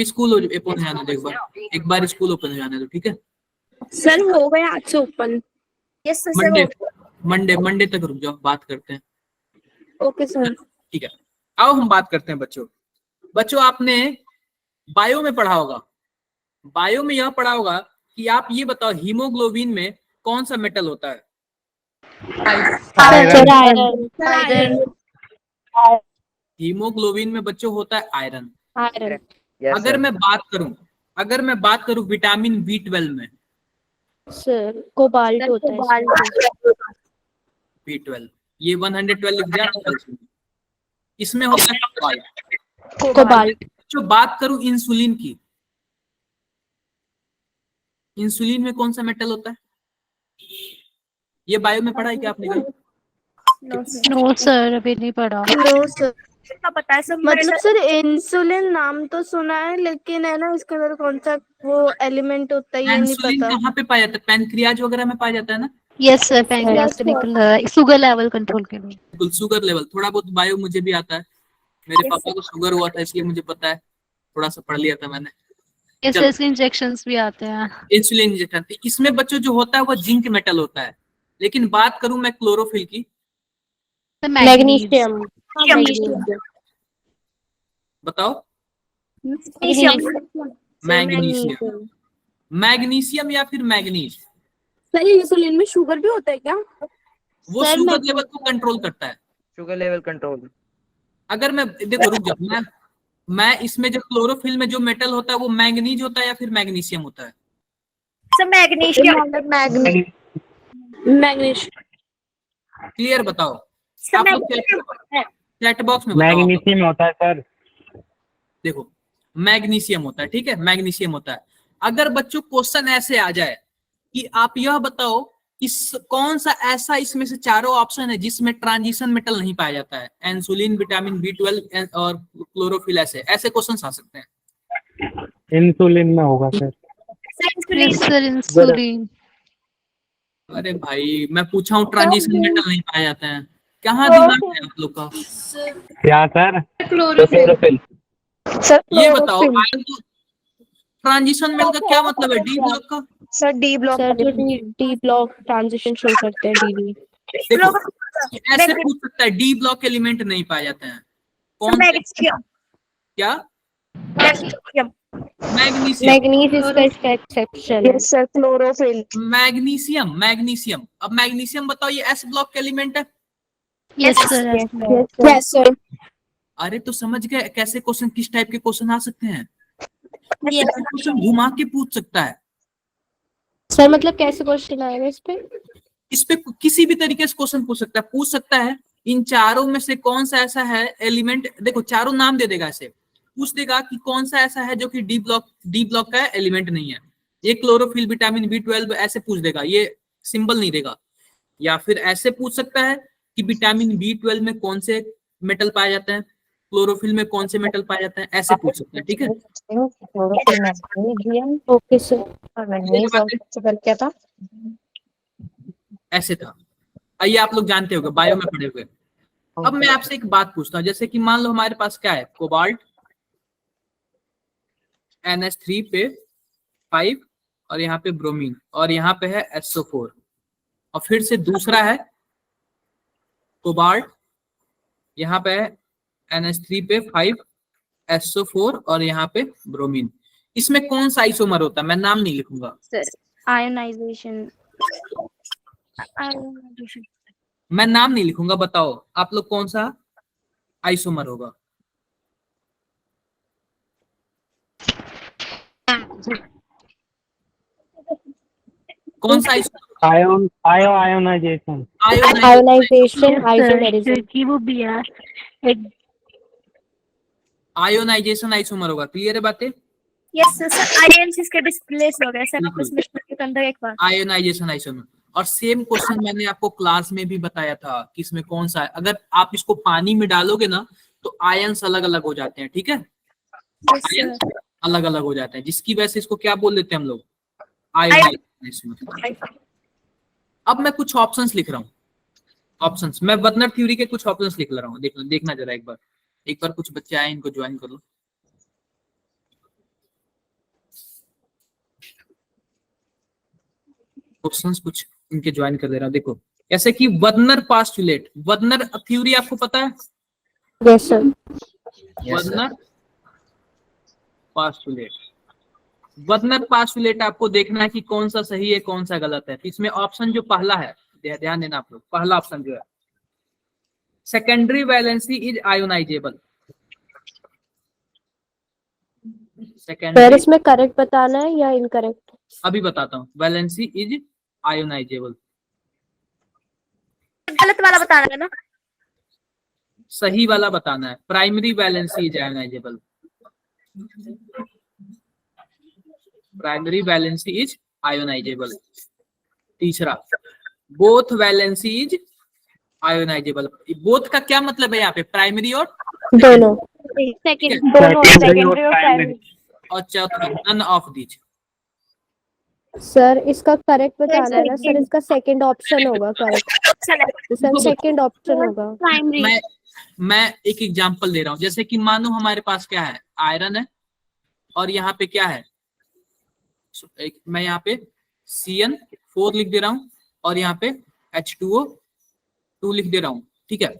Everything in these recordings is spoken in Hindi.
अभी स्कूल ओपन हो जाने दो, एक बार स्कूल ओपन हो जाने दो, ठीक है सर? हो गया आज से ओपन। Yes sir. मंडे तक रुक जाओ, बात करते हैं। Okay sir. ठीक है, आओ हम बात करते हैं। बच्चों आपने बायो में पढ़ा होगा, बायो में यह पढ़ा होगा कि आप ये बताओ हीमोग्लोबिन में कौन सा मेटल होता है? आयरन। हीमोग्लोबिन में बच्चों होता है आयरन। आयरन। अगर मैं बात करूं विटामिन B12 में, सर कोबाल्ट होता है। B12 ये 112 लिख दिया। इसमें होता है कोबाल्ट। जो बात करूं इंसुलिन की, इंसुलिन में कौन सा मेटल होता है? ये बायो में पढ़ा है क्या आपने? नो सर, अभी नहीं पढ़ा। No sir. पता है सब। मतलब सर इंसुलिन नाम तो सुना है, लेकिन है ना इसके अंदर कौन सा वो एलिमेंट होता है ये नहीं इंसुलिन पता। कहाँ पे पाया जाता है? पैनक्रियाज वगैरह में पाया जाता है ना? यस सर, पैनक्रियास से निकल रहा है, शुगर लेवल कंट्रोल के लिए। बिल्कुल, शुगर लेवल। थोड़ा बहुत बायो मुझे भी आता है, मेरे पापा को शुगर हुआ था इसलिए मुझे पता है, थोड़ा सा पढ़ लिया था मैंने। यस सर, इसके इंजेक्शंस भी आते हैं। इंसुलिन इंजेक्शन, इसमें बच्चों जो होता है वो जिंक मेटल होता है। लेकिन बात करूं मैं क्लोरोफिल की, मैग्नीशियम। बताओ। मैग्नीशियम। मैग्नीशियम या फिर मैग्नीज? सर इंसुलिन में शुगर भी होता है क्या? वो शुगर लेवल को कंट्रोल करता है, शुगर लेवल कंट्रोल। अगर मैं देखो, रुक जाओ, मैं इसमें जो क्लोरोफिल में जो मेटल होता है वो मैग्नीज होता है या फिर मैग्नीशियम होता है? Sir magnesium. मैग्नीशियम। क्लियर बताओ आप लोग, चैट बॉक्स में बताओ। मैग्नीशियम होता है सर। देखो मैग्नीशियम होता है, ठीक है, मैग्नीशियम होता है। अगर बच्चों क्वेश्चन ऐसे आ जाए कि आप यह बताओ इस कौन सा ऐसा इसमें से चारों ऑप्शन है जिसमें ट्रांजिशन मेटल नहीं पाया जाता है, इंसुलिन, विटामिन B12 और क्लोरोफिल, ऐसे क्वेश्चन आ सकते हैं। इंसुलिन में होगा सर। Yes sir, insulin. अरे भाई मैं पूछा हूँ ट्रांजिशन मेटल नहीं पाए जाते हैं, कहाँ दिमाग है आप लोग का? क्या सर? क्लोरोफिल। ये बताओ ट्रांजिशन मेटल का क्या मतलब है? डी ब्लॉक का? Sir D block. सर जो डी ब्लॉक ट्रांजिशन शो करते हैं, डी। देखो ऐसे पूछ सकता है, डी ब्लॉक एलिमेंट नहीं पाए जाते हैं, कौन से? क्या? मैग्नीशियम। मैग्नीशियम इसका एक्सेप्शन है। Sir chlorophyll. मैग्नीशियम। अब मैग्नीशियम बताओ ये एस ब्लॉक के एलिमेंट है? Yes sir. Yes sir. अरे तो समझ गए कैसे क्वेश्चन, किस टाइप के क्वेश्चन आ सकते हैं? क्वेश्चन घुमा के पूछ सकता है सर, मतलब कैसे क्वेश्चन आएगा इस पे किसी भी तरीके से क्वेश्चन पूछ सकता है इन चारों में से कौन सा ऐसा है एलिमेंट, देखो चारों नाम दे देगा, ऐसे पूछ देगा कि कौन सा ऐसा है जो कि डी ब्लॉक का एलिमेंट नहीं है। ये क्लोरोफिल, विटामिन B12 ऐसे पूछ देगा, ये सिंबल नहीं देगा। या फिर ऐसे पूछ सकता है कि विटामिन B12 में कौन से मेटल पाए जाते हैं, क्लोरोफिल में कौन से मेटल पाए जाते हैं, ऐसे पूछ सकते हैं, ठीक है। Okay sir. क्या था? ऐसे था, आइए आप लोग जानते होंगे, बायो में पढ़े हुए। अब मैं आपसे एक बात पूछता हूँ, जैसे कि मान लो हमारे पास क्या है, कोबाल्ट NH3 पे 5 और यहाँ पे ब्रोमीन और यहाँ पे है SO4, और फिर से दूसरा है कोबाल्ट, यहाँ पे है NH3 पे 5 SO4 और यहाँ पे ब्रोमीन। इसमें कौन सा आइसोमर होता है? मैं नाम नहीं लिखूंगा। आयोनाइजेशन। मैं नाम नहीं लिखूंगा, बताओ आप लोग कौन सा आइसोमर होगा? कौन सा आयोनाइजेशन। क्योंकि वो भी है आयोनाइजेशन आइसोमर होगा। क्लियर है बातें? यस सर, आयन इसके डिस्प्लेस हो गए सर, आपस में के अंदर एक बार आयोनाइजेशन आइसोमर। और सेम क्वेश्चन मैंने आपको क्लास में भी बताया था कि इसमें कौन सा है। अगर आप इसको पानी में डालोगे ना तो आयंस अलग अलग हो जाते हैं, ठीक है, आयंस अलग अलग हो जाते हैं, जिसकी वजह से इसको क्या बोल देते हैं हम लोग, आयोनाइजेशन। अब मैं कुछ ऑप्शंस लिख रहा हूँ, ऑप्शंस मैं वर्नर थ्योरी के कुछ ऑप्शंस लिख रहा हूँ, देखना जरा एक बार कुछ बच्चे आए इनको ज्वाइन कर लो। क्वेश्चंस कुछ इनके ज्वाइन कर दे रहा हूँ। देखो जैसे कि वर्नर पास्टुलेट, वर्नर थ्योरी आपको पता है? Yes sir. Werner postulate, Werner postulate आपको देखना है कि कौन सा सही है कौन सा गलत है। इसमें ऑप्शन जो पहला है, ध्यान देना आप लोग, पहला ऑप्शन जो है secondary valency is ionisable. Sir secondary, इसमें करेक्ट बताना है या इनकरेक्ट? अभी बताता हूँ, वैलेंसी इज आयोनाइजेबल, गलत वाला बताना है ना? सही वाला बताना है। Primary valency is ionisable, primary valency is ionisable. तीसरा, both valency is ionisable. Both का क्या मतलब है यहाँ पे? प्राइमरी और दोनों। सेकंड, दोनों, Secondary सेकेंडरी और और प्राइमरी। और चौथा नन ऑफ दीज। सर इसका करेक्ट बताना है ना सर, इसका सेकंड ऑप्शन होगा करेक्ट। तो सर सेकंड ऑप्शन होगा। प्राइमरी। मैं एक एग्जांपल दे रहा हूँ, जैसे कि मानो हमारे पास क्या है, आयरन है और यहाँ पे क्या है, मैं यहाँ पे CN4 लिख दे रहा हूँ और यहाँ पे H2O2 लिख दे रहा हूँ, ठीक है।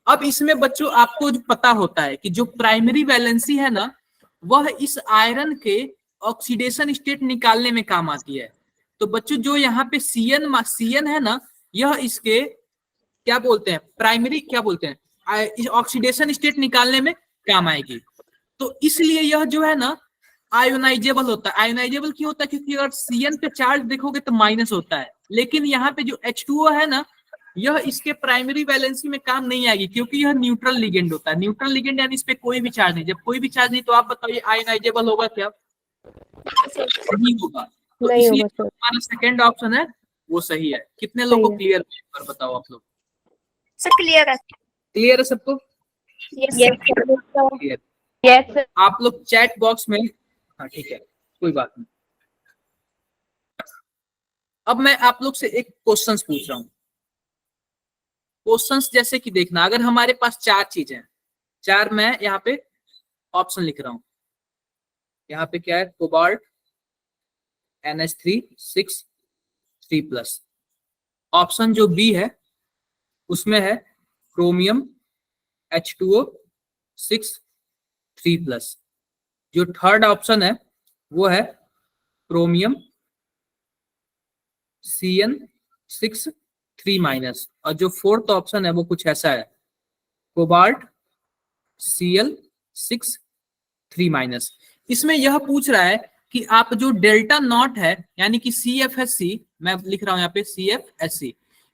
अब इसमें बच्चों आपको जो पता होता है कि जो प्राइमरी वैलेंसी है ना, वह इस आयरन के ऑक्सीडेशन स्टेट निकालने में काम आती है। तो बच्चों जो यहाँ पे CN है ना, यह इसके क्या बोलते हैं, प्राइमरी क्या बोलते हैं, ऑक्सीडेशन स्टेट निकालने में काम आएगी। तो इसलिए यह जो है ना आयोनाइजेबल होता है। आयोनाइजेबल क्यों होता है? क्योंकि अगर CN पे चार्ज देखोगे तो माइनस होता है, लेकिन यहाँ पे जो H2O है ना, यह इसके प्राइमरी वैलेंसी में काम नहीं आएगी क्योंकि यह न्यूट्रल लिगेंड होता है। न्यूट्रल लिगेंड यानी इस पे कोई भी चार्ज नहीं। जब कोई भी चार्ज नहीं तो आप बताओ ये आयोनाइजेबल होगा क्या? नहीं होगा। तो नहीं इसलिए होगा सर। हमारा सेकंड ऑप्शन है वो सही है। कितने लोगों को क्लियर है बताओ आप लोग? सर क्लियर है? क्लियर है सबको? Yes clear. यस। आप लोग चैट बॉक्स में, हाँ ठीक है कोई बात नहीं। अब मैं आप लोग से एक क्वेश्चंस पूछ रहा हूं। क्वेश्चंस जैसे कि देखना, अगर हमारे पास चार चीजें, चार, मैं यहाँ पे ऑप्शन लिख रहा हूं। यहाँ पे क्या है, कोबाल्ट NH3 3+। ऑप्शन जो बी है उसमें है क्रोमियम H2O 3+। जो थर्ड ऑप्शन है वो है क्रोमियम CN6 3-। और जो फोर्थ ऑप्शन है वो कुछ ऐसा है, कोबाल्ट Cl6 3-। इसमें यह पूछ रहा है कि आप जो डेल्टा नॉट है यानी कि CFSC, मैं लिख रहा हूं यहाँ पे CFSC,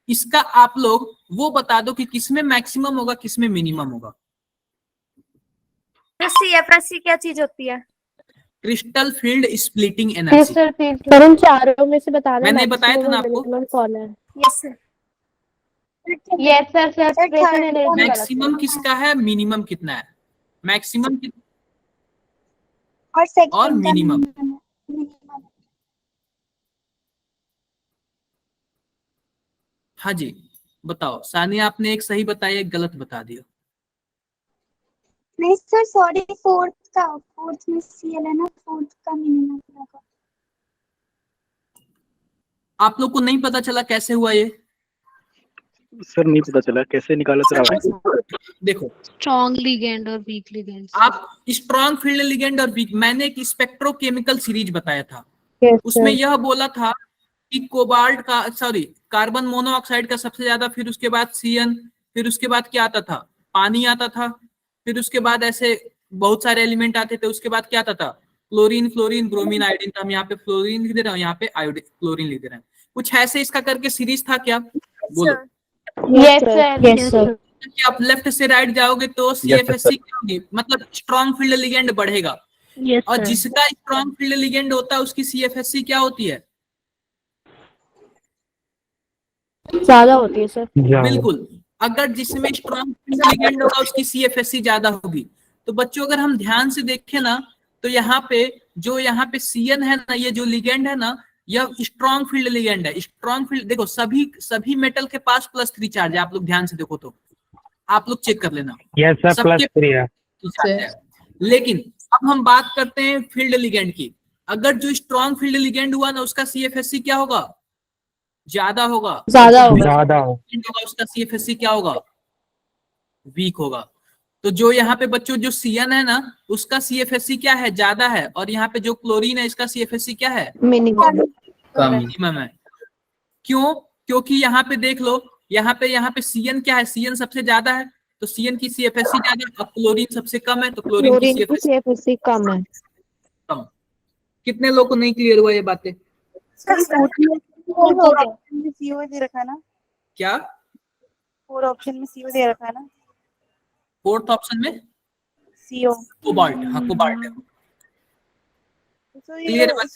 इसका आप लोग वो बता दो कि किसमें मैक्सिमम होगा किसमें मिनिमम होगा। CFSC क्या चीज होती है? Crystal field splitting energy. Sir इन चारों में से बताना मैंने बताया था ना maximum आपको, minimum कौन है? Yes sir. Yes sir. Separation energy maximum किसका है, मिनिमम कितना है, मैक्सिमम और मिनिमम। हाँ जी बताओ सानिया, आपने एक सही बताया एक गलत बता दिया। नहीं सर सॉरी, फोर्थ में CL है ना, फोर्थ का मिनिमम होगा। आप लोग को नहीं पता चला कैसे हुआ ये? सर नहीं पता चला कैसे निकाला सर। देखो स्ट्रॉन्ग लिगेंड और वीक लिगेंड। आप स्ट्रॉन्ग फील्ड लिगेंड और वीक, मैंने एक स्पेक्ट्रोकेमिकल सीरीज बताया था, उसमें यह बोला था कि कोबाल्ट का, सॉरी, कार्बन मोनोऑक्साइड का सबसे ज्यादा, फिर उसके बाद CN, फिर उसके बाद क्या आता था, पानी आता था, फिर उसके बाद ऐसे बहुत सारे एलिमेंट आते थे, उसके बाद क्या आता था, क्लोरीन, फ्लोरीन, ब्रोमीन, आयोडीन। हम यहाँ पे फ्लोरीन लिख दे रहे हैं, यहाँ पे आयोडीन, क्लोरीन लिख दे रहे हैं। कुछ ऐसे इसका करके सीरीज था क्या? बोलो। Yes sir. Yes sir. कि आप लेफ्ट से राइट जाओगे तो CFSC क्या होगी, मतलब स्ट्रॉन्ग फील्ड लिगेंड बढ़ेगा। और जिसका स्ट्रॉन्ग फील्ड लिगेंड होता है उसकी CFSC क्या होती है? ज्यादा होती है सर। बिल्कुल, अगर जिसमें स्ट्रॉन्ग फील्ड लिगेंड होगा उसकी CFSC ज्यादा होगी। तो बच्चों अगर हम ध्यान से देखें ना, तो यहाँ पे जो यहाँ पे CN है ना, ये जो लिगेंड है ना, यह स्ट्रॉन्ग फील्ड लिगेंड है। स्ट्रॉन्ग फील्ड, देखो सभी मेटल के पास +3 चार्ज है, आप लोग ध्यान से देखो तो आप लोग चेक कर लेना। यस सर, +3 है। लेकिन अब हम बात करते हैं फील्ड लिगेंड की। अगर जो स्ट्रॉन्ग फील्ड लिगेंड हुआ ना उसका CFSC क्या होगा? ज्यादा होगा, ज्यादा होगा। ज्यादा हो। होगा उसका CFSC क्या होगा, वीक होगा। तो जो यहाँ पे बच्चों जो CN है ना उसका CFSC क्या है, ज्यादा है, और यहाँ पे जो क्लोरीन है इसका CFSC क्या है, मिनिमम। मिनिमम है। क्यों, क्योंकि यहाँ पे देख लो, यहाँ पे CN क्या है, CN सबसे ज्यादा है तो CN की CFSC ज्यादा है, और क्लोरीन सबसे कम है तो क्लोरीन की क्लोरीन की CFSC CFSC कम है। कम। कितने लोग को नहीं क्लियर हुआ ये बातें? CO दे रखा है ना, क्या 4 ऑप्शन में CO दे रखा है ना, फोर्थ ऑप्शन में CO। कोबाल्ट, हाँ कोबाल्ट है। क्लियर है?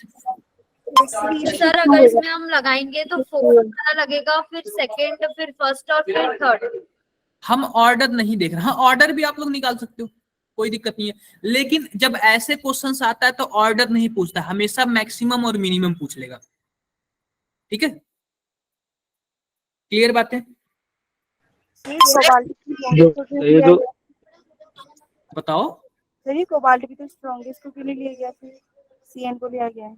सर अगर इसमें हम लगाएंगे तो फोर्थ वाला लगेगा, फिर सेकंड, फिर फर्स्ट और फिर थर्ड। हम ऑर्डर नहीं देख रहे, हाँ ऑर्डर भी आप लोग निकाल सकते हो, कोई दिक्कत नहीं है, लेकिन जब ऐसे क्वेश्चंस आता है तो ऑर्डर नहीं पूछता, हमेशा मैक्सिमम और मिनिमम पूछ लेगा। ठीक है, क्लियर बात है? ये जो बताओ। सर ये कोबाल्ट भी तो स्ट्रॉन्गेस्ट को क्यों नहीं लिया गया, फिर CN को लिया गया है?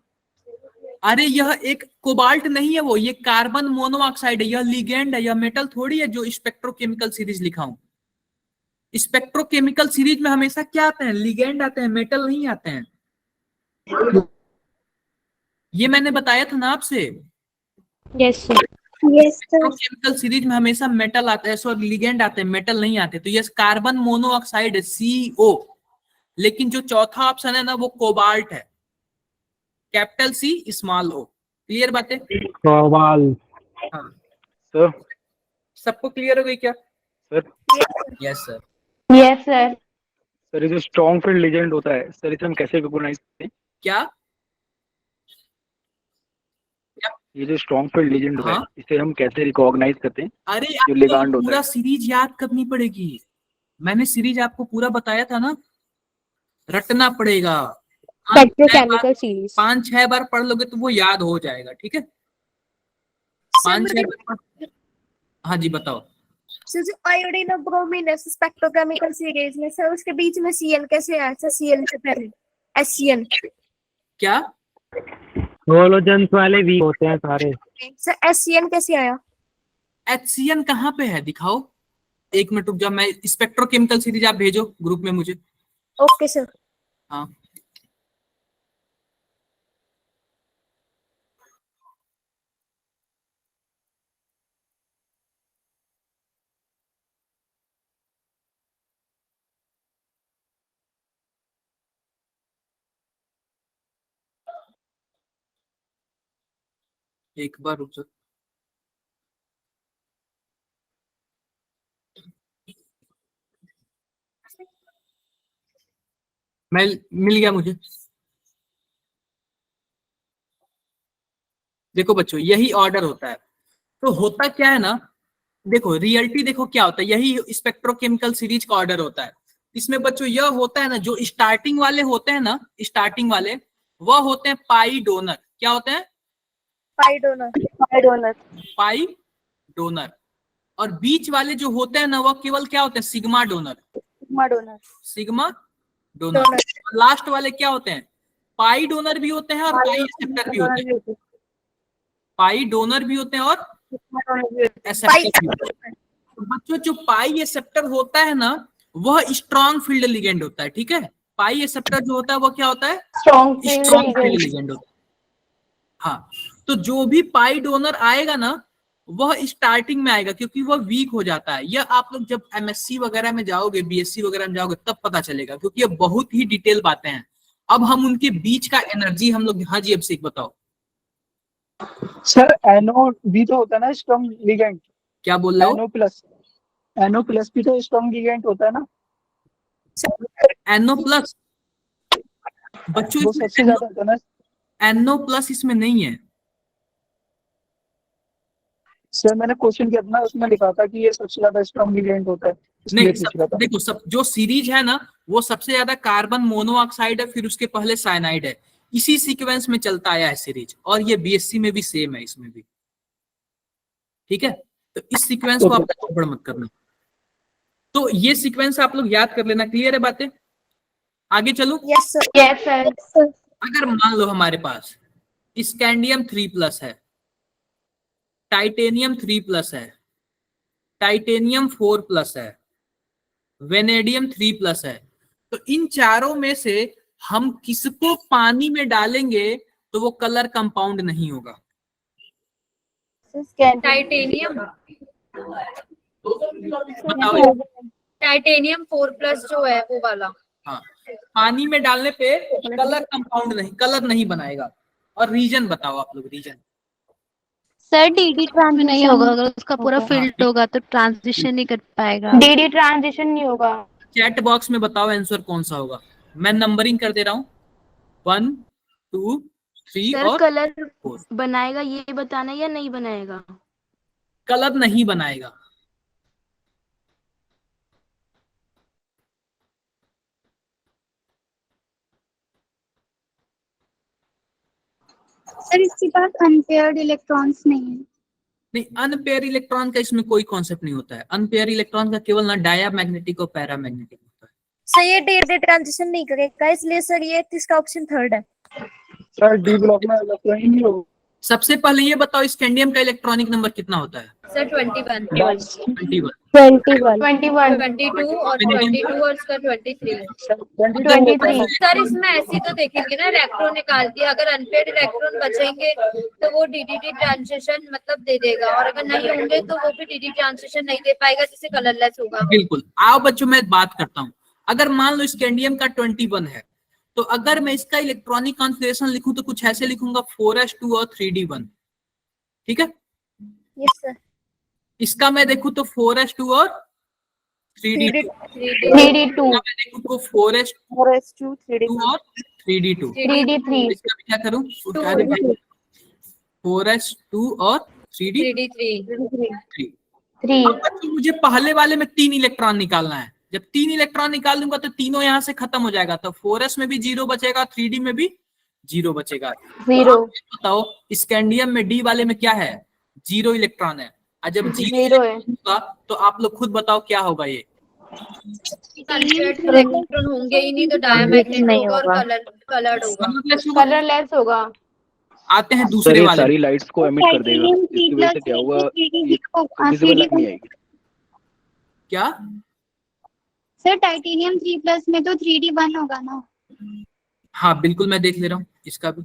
अरे यह एक कोबाल्ट नहीं है, वो ये कार्बन मोनोऑक्साइड है, यह लिगेंड है, यह मेटल थोड़ी है जो स्पेक्ट्रोकेमिकल सीरीज लिखा हूं। स्पेक्ट्रोकेमिकल सीरीज में हमेशा क्या आते हैं, लिगेंड आते हैं, मेटल नहीं आते हैं। ये मैंने बताया था ना आपसे, यस सर। स्पेक्ट्रोकेमिकल सीरीज में हमेशा मेटल आता है, सॉरी लिगेंड आते हैं, मेटल नहीं आते। तो ये कार्बन मोनोऑक्साइड है CO, लेकिन जो चौथा ऑप्शन है ना वो कोबाल्ट है, capital C small O। Clear बात है? कोबाल्ट। हाँ सर सबको क्लियर हो गई क्या? Sir yes sir. Yes sir. Sir ये जो स्ट्रॉन्ग फील्ड लीजेंड होता है सर, इसे हम कैसे रिकॉग्नाइज करते हैं? क्या? ये जो स्ट्रॉन्ग फील्ड लीजेंड होता है हाँ? इसे हम कैसे रिकॉग्नाइज करते हैं? अरे जो आपको लिगांड होता पूरा है। सीरीज याद करनी पड़ेगी, मैंने सीरीज आपको पूरा बताया था ना, रटना पड़ेगा। 'Petrochemical series'. 5-6 बार पढ़ लोगे तो वो याद हो जाएगा। ठीक है, 5-6 बार। हाँ जी बताओ। सर जो आयोडीन और ब्रोमीन है स्पेक्ट्रोकेमिकल सीरीज में, सर उसके बीच में CN कैसे आया? सर CN से पहले SCN। क्या? होलोजेंस वाले वीक होते हैं सारे। सर SCN कैसे आया? HCN कहाँ पे है दिखाओ, 1 मिनट रुक जाओ, मैं स्पेक्ट्रोकेमिकल सीरीज आप भेजो ग्रुप में मुझे। Okay sir. हाँ एक बार रुक जाओ। मैं मिल गया मुझे। देखो बच्चों यही ऑर्डर होता है। तो होता क्या है ना, देखो रियलिटी देखो क्या होता है, यही स्पेक्ट्रोकेमिकल सीरीज का ऑर्डर होता है। इसमें बच्चों यह होता है ना, जो स्टार्टिंग वाले होते हैं ना, स्टार्टिंग वाले वह होते हैं पाई डोनर। क्या होते हैं? Pi donor. Pi donor. और बीच वाले जो होते हैं ना वह केवल क्या होते हैं, sigma donor. Sigma donor. Last वाले क्या होते हैं, पाई डोनर भी होते हैं और पाई एक्सेप्टर भी होते हैं। पाई डोनर भी होते हैं और एक्सेप्टर भी होते हैं। तो बच्चों जो पाई एक्सेप्टर होता है ना वह स्ट्रॉन्ग फील्ड लिगेंड होता है। ठीक है, पाई एक्सेप्टर जो होता है वो क्या होता है, स्ट्रॉन्ग फील्ड लिगेंड होता है। हाँ, तो जो भी पाई डोनर आएगा ना वह स्टार्टिंग में आएगा, क्योंकि वह वीक हो जाता है। यह आप लोग जब MSc वगैरह में जाओगे, BSc वगैरह में जाओगे तब पता चलेगा, क्योंकि ये बहुत ही डिटेल बातें हैं। अब हम उनके बीच का एनर्जी हम लोग, हाँ जी अभिषेक बताओ। सर NO भी तो होता है ना स्ट्रॉन्ग लिगेंड? क्या बोल रहे हो? NO प्लस भी तो स्ट्रॉन्ग लिगेंड होता है ना? NO प्लस बच्चों वो सबसे ज्यादा होता है ना? NO प्लस इसमें नहीं है सर मैंने क्वेश्चन किया था ना, उसमें लिखा था कि ये सबसे ज्यादा स्ट्रॉन्ग लिगेंड होता है, इसलिए पूछ रहा था। देखो सब जो सीरीज है ना वो सबसे ज्यादा कार्बन मोनोऑक्साइड है, फिर उसके पहले साइनाइड है। इसी सीक्वेंस में चलता आया है सीरीज, और ये BSc में भी सेम है, इसमें भी। ठीक है, तो इस सीक्वेंस को आप गड़बड़ मत करना। तो ये सीक्वेंस आप लोग याद कर लेना। क्लियर है बातें? आगे चलो। Yes sir. अगर मान लो हमारे पास स्कैंडियम 3+ है, टाइटेनियम 3+ है, टाइटेनियम 4+ है, वेनेडियम 3+ है। तो इन चारों में से हम किसको पानी में डालेंगे तो वो कलर कंपाउंड नहीं होगा? टाइटेनियम, बताओ। टाइटेनियम 4+ जो है वो वाला। हाँ, पानी में डालने पे कलर कंपाउंड नहीं, कलर नहीं बनाएगा। और रीजन बताओ आप लोग, रीजन। सर डीडी ट्रांजिशन नहीं होगा, अगर उसका पूरा फील्ड होगा तो ट्रांजिशन नहीं कर पाएगा। डीडी ट्रांजिशन नहीं होगा। चैट बॉक्स में बताओ आंसर कौन सा होगा। मैं नंबरिंग कर दे रहा हूँ, 1 2 3 सर और कलर 4। बनाएगा ये बताना या नहीं बनाएगा? कलर नहीं बनाएगा। सर इसके पास अनपेयर्ड इलेक्ट्रॉन्स नहीं है। नहीं, अनपेयर इलेक्ट्रॉन का इसमें कोई कॉन्सेप्ट नहीं होता है। अनपेयर इलेक्ट्रॉन का केवल ना डायमैग्नेटिक और पैरामैग्नेटिक होता है। सर ये डी ट्रांजिशन नहीं करेगा, इसलिए सर ये इसका ऑप्शन 3 है। सर डी ब्लॉक में इलेक्ट्रॉन ही नहीं होगा। सबसे पहले ये बताओ स्कैंडियम का इलेक्ट्रॉनिक नंबर कितना होता है? सर 21, 21। 22 और 22 और इसका 23। 22 सर इसमें ऐसी तो देखेंगे ना, इलेक्ट्रॉन निकाल दिया, अगर अनपेड इलेक्ट्रॉन बचेंगे तो वो डीडीटी ट्रांजिशन मतलब दे देगा, और अगर नहीं होंगे तो वो भी डीडीटी ट्रांजिशन नहीं दे पाएगा, जिससे कलरलेस होगा। बिल्कुल। आओ बच्चों मैं बात करता हूँ। अगर मान लो स्कैंडियम का 21 है, तो अगर मैं इसका इलेक्ट्रॉनिक कॉन्फ़िगरेशन लिखूं तो कुछ ऐसे लिखूंगा 4s2 और 3d1। ठीक है? Yes sir. इसका मैं देखूं तो 4s2 और 3d2। 3d2 मैं देखूं तो 4s2 4s2 3d2 और 3d2। 3d3 इसका भी क्या करूं? 4s2 और 3d3। 3 अब बच्चों मुझे पहले वाले में 3 इलेक्ट्रॉन निकालना है। जब 3 इलेक्ट्रॉन निकाल दूंगा तो तीनों यहाँ से खत्म हो जाएगा, तो 4s में भी 0 बचेगा, 3d में भी 0 बचेगा। 0 बताओ स्कैंडियम में डी वाले में क्या है? 0 इलेक्ट्रॉन है। और जब 0 है होगा तो आप लोग खुद बताओ क्या होगा ये? इलेक्ट्रॉन होंगे ही नहीं, तो डायमैग्नेटिक होगा और कलर्ड होगा। कलरलेस होगा। आते हैं सर दूसरे ये वाले। सारी लाइट्स को एमिट कर देगा, इसकी वजह से क्या होगा, विजिबल लाइट नहीं आएगी। क्या? सर टाइटेनियम 3+ में तो 3d1 होगा ना। हाँ बिल्कुल, मैं देख ले रहा हूँ इसका भी।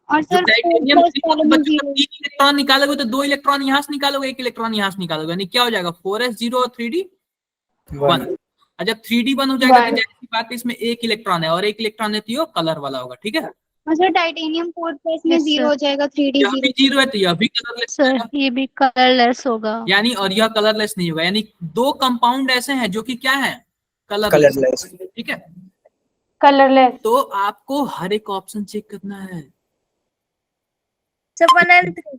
और जो सर टाइटेनियम 4+ वाले में 3 0। इलेक्ट्रॉन निकालोगे तो 2 इलेक्ट्रॉन यहाँ से निकालोगे, 1 इलेक्ट्रॉन यहाँ से निकालोगे, यानी क्या हो जाएगा? 4s0 और 3d1। और जब 3d1 हो जाएगा तो जैसी बात है, इसमें 1 इलेक्ट्रॉन है और 1 इलेक्ट्रॉन है तो ये कलर वाला होगा। ठीक है? और सर टाइटेनियम 4+ में 0 हो जाएगा, 3d यह भी 0 है तो यह भी कलरलेस सर होगा, ये भी कलरलेस होगा। यानी और यह कलरलेस नहीं होगा। यानी 2 कंपाउंड ऐसे हैं जो कि क्या है? कलरलेस। ठीक है? कलरलेस। तो आपको हर एक ऑप्शन चेक करना है। Sir 1 and 3।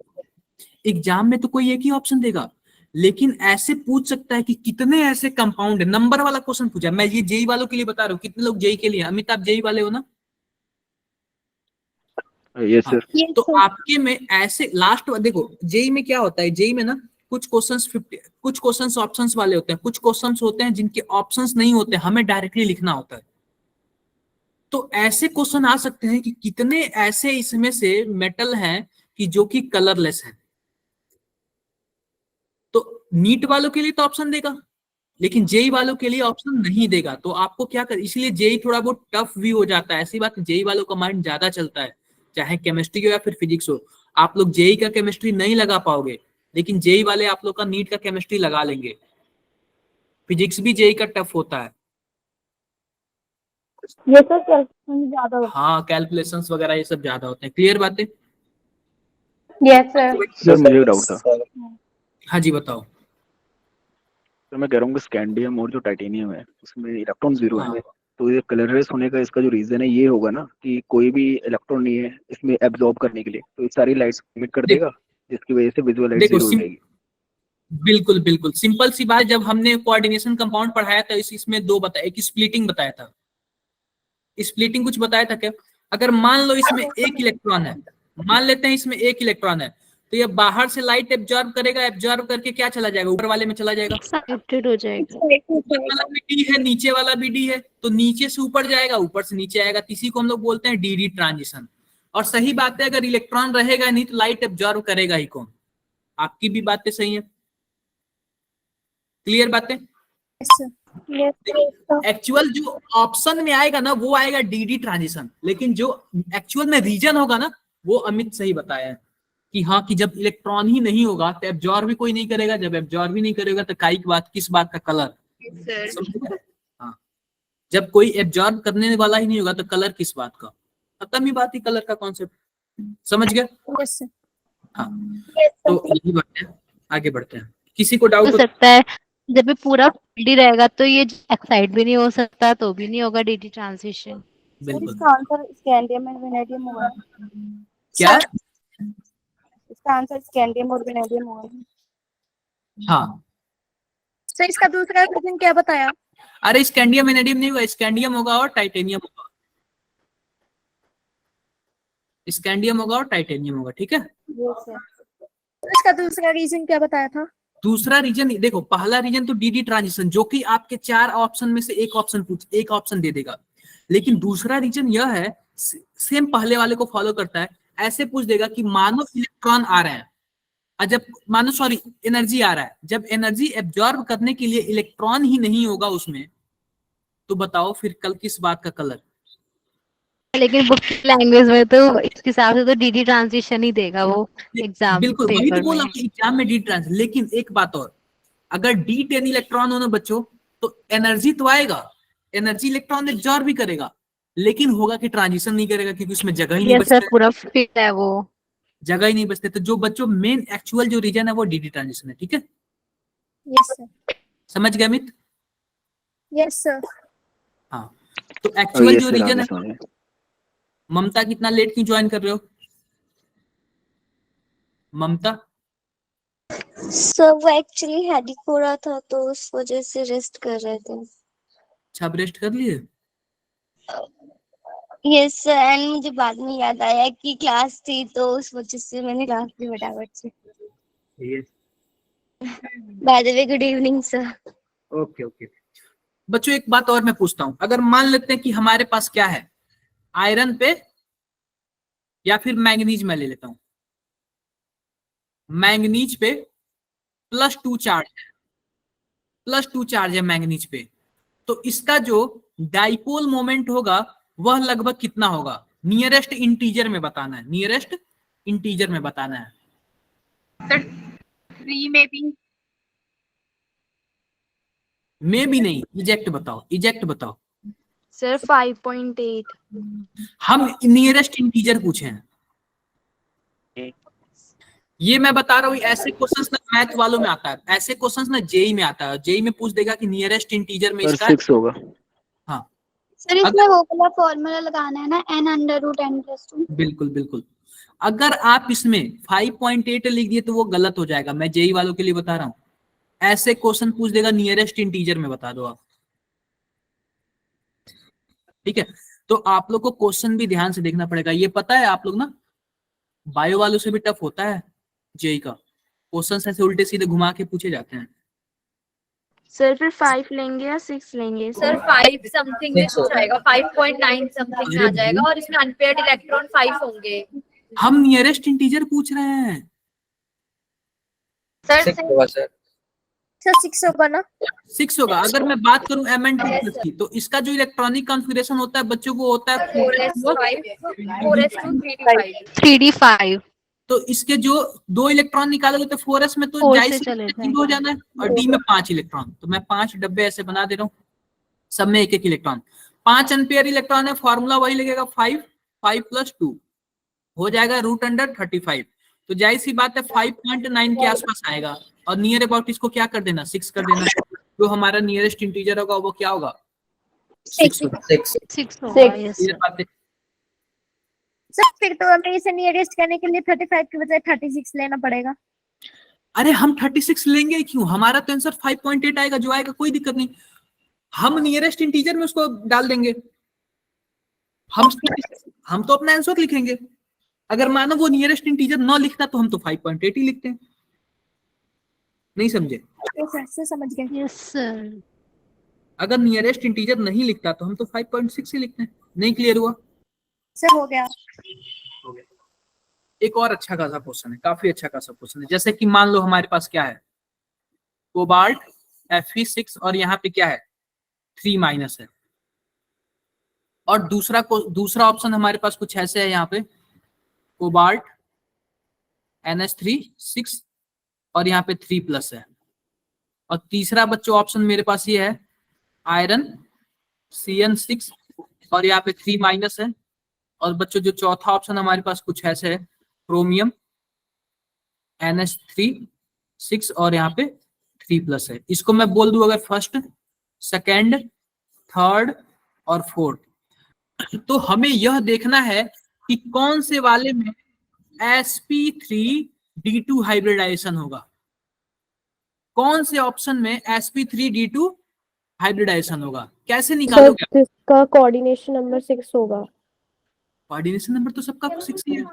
एग्जाम में तो कोई एक ही ऑप्शन देगा, लेकिन ऐसे पूछ सकता है कि कितने ऐसे कंपाउंड है। नंबर वाला क्वेश्चन पूछा। मैं ये जेई वालों के लिए बता रहा हूँ। कितने लोग जेई के लिए? अमित आप जेई वाले हो ना? Yes sir. तो आपके में ऐसे लास्ट देखो, जेई में क्या होता है, जेई में ना कुछ क्वेश्चंस 50, कुछ क्वेश्चंस ऑप्शंस वाले होते हैं, कुछ क्वेश्चंस होते हैं जिनके ऑप्शंस नहीं होते, हमें डायरेक्टली लिखना होता है। तो ऐसे क्वेश्चन आ सकते हैं कि कितने ऐसे इसमें से मेटल हैं कि जो कि कलरलेस है। तो नीट वालों के लिए तो ऑप्शन देगा, लेकिन जेई वालों के लिए ऑप्शन नहीं देगा। तो आपको क्या कर, इसलिए जेई थोड़ा बहुत टफ भी हो जाता है। ऐसी बात, जेई वालों का माइंड ज्यादा चलता है, चाहे केमिस्ट्री हो या फिर फिजिक्स हो। आप लोग जेई का केमिस्ट्री नहीं लगा पाओगे, लेकिन जेई वाले आप लोग का नीट का केमिस्ट्री लगा लेंगे। फिजिक्स भी जेई का टफ होता है। ये तो ज्यादा होता हाँ, कैलकुलेशंस वगैरह ये सब ज्यादा होते हैं। क्लियर बातें? है। Yes sir. सर मुझे डाउट था। हाँ जी बताओ। सर मैं कह रहा हूँ कि स्कैंडियम और जो टाइटेनियम है उसमें इलेक्ट्रॉन 0 हाँ। है, तो ये कलरलेस होने का इसका जो रीजन है ये होगा ना कि कोई भी इलेक्ट्रॉन नहीं है इसमें एब्जॉर्ब करने के लिए, तो ये सारी लाइट्स एमिट कर देगा, जिसकी वजह से विजुअल लाइट देखो 0 हो जाएगी। बिल्कुल बिल्कुल सिंपल सी बात। जब हमने कोऑर्डिनेशन कंपाउंड पढ़ाया था, इसमें 2 बताया, एक स्प्लिटिंग बताया था। स्प्लिटिंग कुछ बताया था क्या? अगर मान लो इसमें 1 इलेक्ट्रॉन है, मान लेते हैं इसमें 1 इलेक्ट्रॉन है, तो ये बाहर से लाइट एब्जॉर्ब करेगा, एब्जॉर्ब करके क्या चला जाएगा? ऊपर वाले में चला जाएगा। एक्साइटेड हो जाएगा। ऊपर वाला भी डी है, नीचे वाला भी डी है, तो नीचे से ऊपर जाएगा, ऊपर से नीचे आएगा। इसी को हम लोग बोलते हैं डीडी ट्रांजिशन। और सही बात है, अगर इलेक्ट्रॉन रहेगा नहीं तो लाइट एब्जॉर्ब करेगा ही कौन? आपकी भी बातें सही है, क्लियर बातें। एक्चुअल जो ऑप्शन में आएगा ना वो आएगा डीडी ट्रांजिशन, लेकिन जो एक्चुअल में रीजन होगा ना वो अमित सही बताया है कि हाँ, कि जब इलेक्ट्रॉन ही नहीं होगा तो एब्जॉर्ब भी कोई नहीं करेगा, जब एब्जॉर्ब भी नहीं करेगा तो काई की बात, किस बात का कलर, हाँ, जब कोई एब्जॉर्ब करने वाला ही नहीं होगा तो कलर किस बात का, खत्म ही बात ही कलर का कॉन्सेप्ट, समझ गए। हाँ, तो यही बढ़ते हैं, आगे बढ़ते हैं। किसी को डाउट हो सकता है जब ये पूरा फील्ड ही रहेगा तो ये एक्साइट भी नहीं हो सकता, तो भी नहीं होगा डीडी ट्रांजिशन। सर इसका आंसर स्कैंडियम एंड वेनेडियम होगा। क्या, इसका आंसर स्कैंडियम और वेनेडियम होगा। हाँ, सर इसका दूसरा रीजन क्या बताया? अरे स्कैंडियम वेनेडियम नहीं होगा, स्कैंडियम होगा और टाइटेनियम होगा, स्कैंडियम होगा और टाइटेनियम होगा, ठीक है। तो इसका दूसरा रीजन क्या बताया था? दूसरा रीजन देखो, पहला रीजन तो डीडी ट्रांजिशन जो कि आपके 4 ऑप्शन में से एक ऑप्शन दे देगा, लेकिन दूसरा रीजन यह है, सेम पहले वाले को फॉलो करता है, ऐसे पूछ देगा कि मानो इलेक्ट्रॉन आ रहे हैं, जब मानो सॉरी एनर्जी आ रहा है, जब एनर्जी एब्जॉर्ब करने के लिए इलेक्ट्रॉन ही नहीं होगा उसमें, तो बताओ फिर कल किस बात का कलर। लेकिन बुक लैंग्वेज में तो इस हिसाब से तो डीडी ट्रांजिशन ही देगा वो एग्जाम बिल्कुल वही तो पेपर बोला में। कि एग्जाम में डी ट्रांस, लेकिन एक बात और, अगर D10 इलेक्ट्रॉन हो ना बच्चों तो एनर्जी तो आएगा, एनर्जी इलेक्ट्रॉन एब्जॉर्ब भी करेगा, लेकिन होगा कि ट्रांजिशन नहीं करेगा क्योंकि उसमें जगह ही नहीं यस सर, बचता, पूरा फिट है वो। जगह ही नहीं बचते। तो जो बच्चों मेन एक्चुअल जो रीजन है वो डीडी ट्रांजिशन है, ठीक है, यस सर। समझ गए अमित। Yes sir. हाँ, तो एक्चुअल ये जो सर रीजन आगे है, समझे। ममता कितना लेट क्यों ज्वाइन कर रहे हो ममता? सर वो एक्चुअली हेडेक हो रहा था तो उस वजह से रेस्ट कर रहे थे। अच्छा, आप रेस्ट कर लिए। यस सर, एंड मुझे बाद में याद आया कि क्लास थी तो उस वजह से मैंने क्लास ली फटाफट से। By the way good evening sir. Okay okay बच्चों, एक बात और मैं पूछता हूं, अगर मान लेते हैं कि हमारे पास क्या है, आयरन पे या फिर मैंगनीज, मैं ले लेता हूं, मैंगनीज पे +2 चार्ज है, +2 चार्ज है मैंगनीज पे, तो इसका जो डाइपोल मोमेंट होगा वह लगभग कितना होगा, नियरेस्ट इंटीजर में बताना है, नियरेस्ट इंटीजर में बताना है। 3 में भी नहीं, इजेक्ट बताओ, इजेक्ट बताओ। सर 5.8। हम नियरेस्ट इंटीजर पूछे हैं, ये मैं बता रहा हूँ, ऐसे क्वेश्चंस ना मैथ वालों में आता है, ऐसे क्वेश्चंस ना जेई में आता है, जेई में पूछ देगा कि नियरेस्ट इंटीजर में सर इसका 6 होगा। हाँ सर इसमें वो वाला फॉर्मूला लगाना है ना, n√n+2। बिल्कुल बिल्कुल, अगर आप इसमें 5.8 लिख दिए तो वो गलत हो जाएगा, मैं जेई वालों के लिए बता रहा हूँ, ऐसे क्वेश्चन पूछ देगा नियरेस्ट इंटीजर में बता दो आप, ठीक है। तो आप लोग को क्वेश्चन भी ध्यान से देखना पड़ेगा, ये पता है आप लोग ना, बायो वालों से भी टफ होता है जेई का, क्वेश्चन ऐसे उल्टे सीधे घुमा के पूछे जाते हैं। सर फिर 5 लेंगे या 6 लेंगे? सर 5 समथिंग में कुछ आएगा, 5.9 समथिंग में आ जाएगा, और इसमें अनपेयर्ड इलेक्ट्रॉन 5 होंगे। हम नियरेस्ट इंटीजर पूछ रहे हैं सर 6 होगा ना? 6 होगा। अगर मैं बात करूं Mn2+ की, तो इसका जो इलेक्ट्रॉनिक कॉन्फ़िगरेशन होता है बच्चों को होता है 4s2 3d5। तो इसके जो 2 इलेक्ट्रॉन निकालोगे तो 4s में तो 4 जाहिर से सी चले बात है जाएंगे। 0 हो जाना है, और d में 5 इलेक्ट्रॉन, तो मैं 5 डब्बे ऐसे बना दे रहा हूँ, सब में एक इलेक्ट्रॉन, 5 एम्पियर इलेक्ट्रॉन है, फॉर्मूला वही लगेगा 5 + 2 हो जाएगा √35, तो जाहिर सी बात है 5.9 के आसपास आएगा, और नियर अबाउट इसको क्या कर देना, 6 कर देना, जो हमारा नियरेस्ट इंटीजर होगा वो क्या होगा, 6 होगा। 6 होगा, यस क्लियर सर। बात है? सर फिर तो हमें इसे नियरेस्ट करने के लिए 35 के बजाय 36 लेना पड़ेगा। अरे हम 36 लेंगे ही क्यों, हमारा तो आंसर 5.8 आएगा, जो आएगा कोई दिक्कत नहीं, हम नियरेस्ट इंटीजर में उसको डाल देंगे, हम तो अपना आंसर लिखेंगे, अगर मानो वो नियरेस्ट इंटीजर न लिखता तो हम तो 5.8 ही लिखते हैं, नहीं समझे? सर समझ गए। Yes sir. अगर नियरेस्ट इंटीजर नहीं लिखता तो हम तो 5.6 ही लिखते हैं, नहीं क्लियर हुआ? सर हो गया। हो गया। एक और अच्छा खासा क्वेश्चन है, काफी अच्छा खासा क्वेश्चन है। जैसे कि मान लो हमारे पास क्या है, कोबाल्ट Fe6 और यहाँ पे क्या है 3 माइनस है, और दूसरा ऑप्शन हमारे पास कुछ ऐसे है, यहाँ पे कोबाल्ट NH3 6 और यहाँ पे 3 प्लस है, और तीसरा बच्चों ऑप्शन मेरे पास ये है आयरन CN6 और यहाँ पे 3 माइनस है, और बच्चों जो चौथा ऑप्शन हमारे पास कुछ ऐसे है क्रोमियम NH3 6 और यहाँ पे 3 प्लस है। इसको मैं बोल दूं अगर फर्स्ट, सेकेंड, थर्ड और फोर्थ, तो हमें यह देखना है कि कौन से वाले में sp3d2 हाइब्रिडाइजेशन होगा, कौन से ऑप्शन में sp3d2 हाइब्रिडाइजेशन होगा। कैसे निकालोगे? सर इसका कोऑर्डिनेशन नंबर 6 होगा। कोऑर्डिनेशन नंबर तो सबका 6 ही है।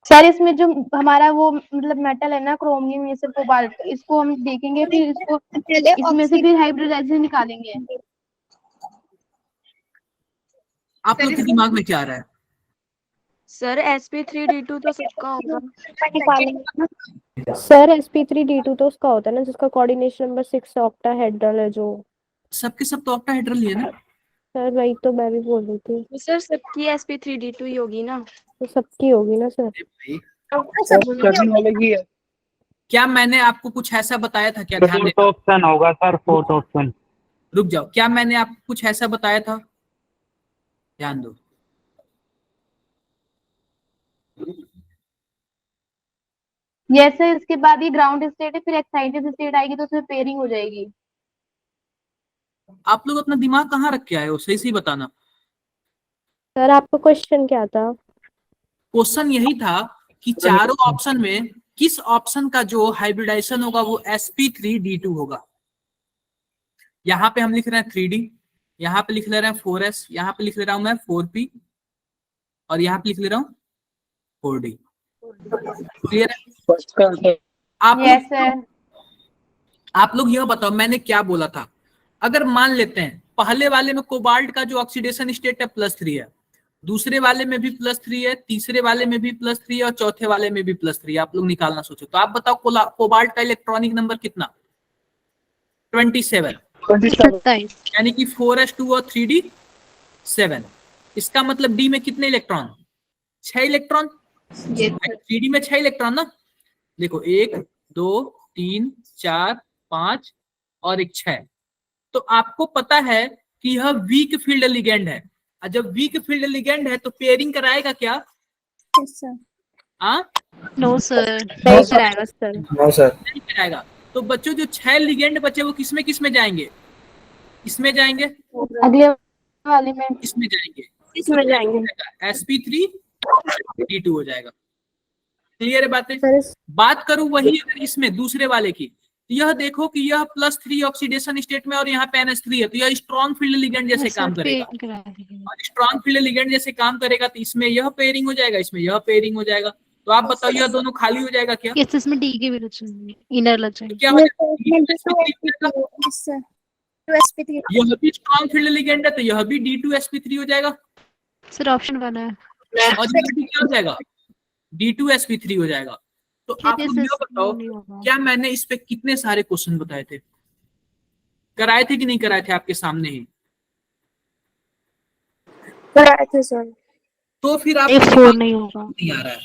सर इसमें जो हमारा वो मतलब मेटल है ना, क्रोमियम ये सब कोबाल्ट, इसको हम देखेंगे, फिर इसको इसमें से फिर हाइब्रिडाइजेशन निकालेंगे। आप लोग के दिमाग में क्या आ रहा है? सर sp3d2 तो सबका होगा। सर sp3d2 तो उसका होता है ना जिसका कोऑर्डिनेशन नंबर 6 ऑक्टाहेड्रल है, जो सबके सब तो ऑक्टाहेड्रल ही है ना। सर वही तो मैं भी बोल रही थी। तो सर सबकी sp3d2 ही होगी ना। तो सबकी होगी ना सर। करने वाले की है। क्या मैंने आपको कुछ ऐसा बताया था? क्या ध्यान फोर्थ ऑप्शन होगा सर, फोर्थ ऑप्शन। रुक जाओ, क्या मैंने आपको कुछ ऐसा बताया था? ध्यान दो। ये सर इसके बाद ही ग्राउंड स्टेट है, फिर एक्साइटेड स्टेट आएगी तो उसमें पेयरिंग हो जाएगी। आप लोग अपना दिमाग कहाँ रख के आए हो? सही सही बताना। सर आपका क्वेश्चन क्या था? क्वेश्चन यही था कि चारों ऑप्शन में किस ऑप्शन का जो हाइब्रिडाइजेशन होगा वो sp3d2 होगा। यहाँ पे हम लिख रहे हैं 3d, यहाँ पे लिख ले रहे हैं 4s, यहाँ पे लिख ले रहा हूं मैं 4p, और यहाँ पे लिख ले रहा हूँ 4d। क्लियर है? फर्स्ट का आंसर आप लोग यह बताओ मैंने क्या बोला था। अगर मान लेते हैं पहले वाले में कोबाल्ट का जो ऑक्सीडेशन स्टेट है +3 है, दूसरे वाले में भी +3 है, तीसरे वाले में भी +3 है, और चौथे वाले में भी +3 है। आप लोग निकालना सोचो तो आप बताओ कोबाल्ट का इलेक्ट्रॉनिक नंबर कितना? 27, यानी कि 4s2 और 3d 7। इसका मतलब डी में कितने इलेक्ट्रॉन? 6 इलेक्ट्रॉन। 3d में 6 इलेक्ट्रॉन ना। देखो 1 2 3 4 5 और एक 6। तो आपको पता है कि यह वीक फील्ड लिगेंड है, और जब वीक फील्ड लिगेंड है तो पेयरिंग कराएगा क्या? नो सर, नहीं कराएगा सर। No sir. नहीं कराएगा। तो बच्चों जो 6 लिगेंड बचे वो किसमें किसमें जाएंगे? इसमें जाएंगे, अगले वाले में इसमें जाएंगे, इसमें जाएंगे। sp3d2 हो जाएगा। क्लियर है बातें? सर बात करूं वही अगर इसमें दूसरे वाले की, तो यह देखो कि यह +3 ऑक्सीडेशन स्टेट में और यहाँ पे NH3 है, तो यह स्ट्रॉन्ग फील्ड लिगेंड जैसे काम करेगा, और स्ट्रॉन्ग फील्ड लिगेंड जैसे काम करेगा तो इसमें यह पेयरिंग हो जाएगा, इसमें यह पेयरिंग हो जाएगा। तो आप बताओ यह दोनों खाली हो जाएगा क्या? इसमें डी के भी लग जाएंगे, इनर लग जाएंगे। क्या हो जाएगा? यह भी स्ट्रॉन्ग फील्ड लिगेंड है तो यह भी D2sp3 हो जाएगा। सर ऑप्शन 1 है। और यह भी क्या हो जाएगा? D2sp3 हो जाएगा। तो आप लोग ये बताओ क्या मैंने इस पे कितने सारे क्वेश्चन बताए थे? कराए थे कि नहीं कराए थे आपके सामने ही? कराए थे सर। तो फिर आप 4 नहीं होगा। नहीं आ रहा है।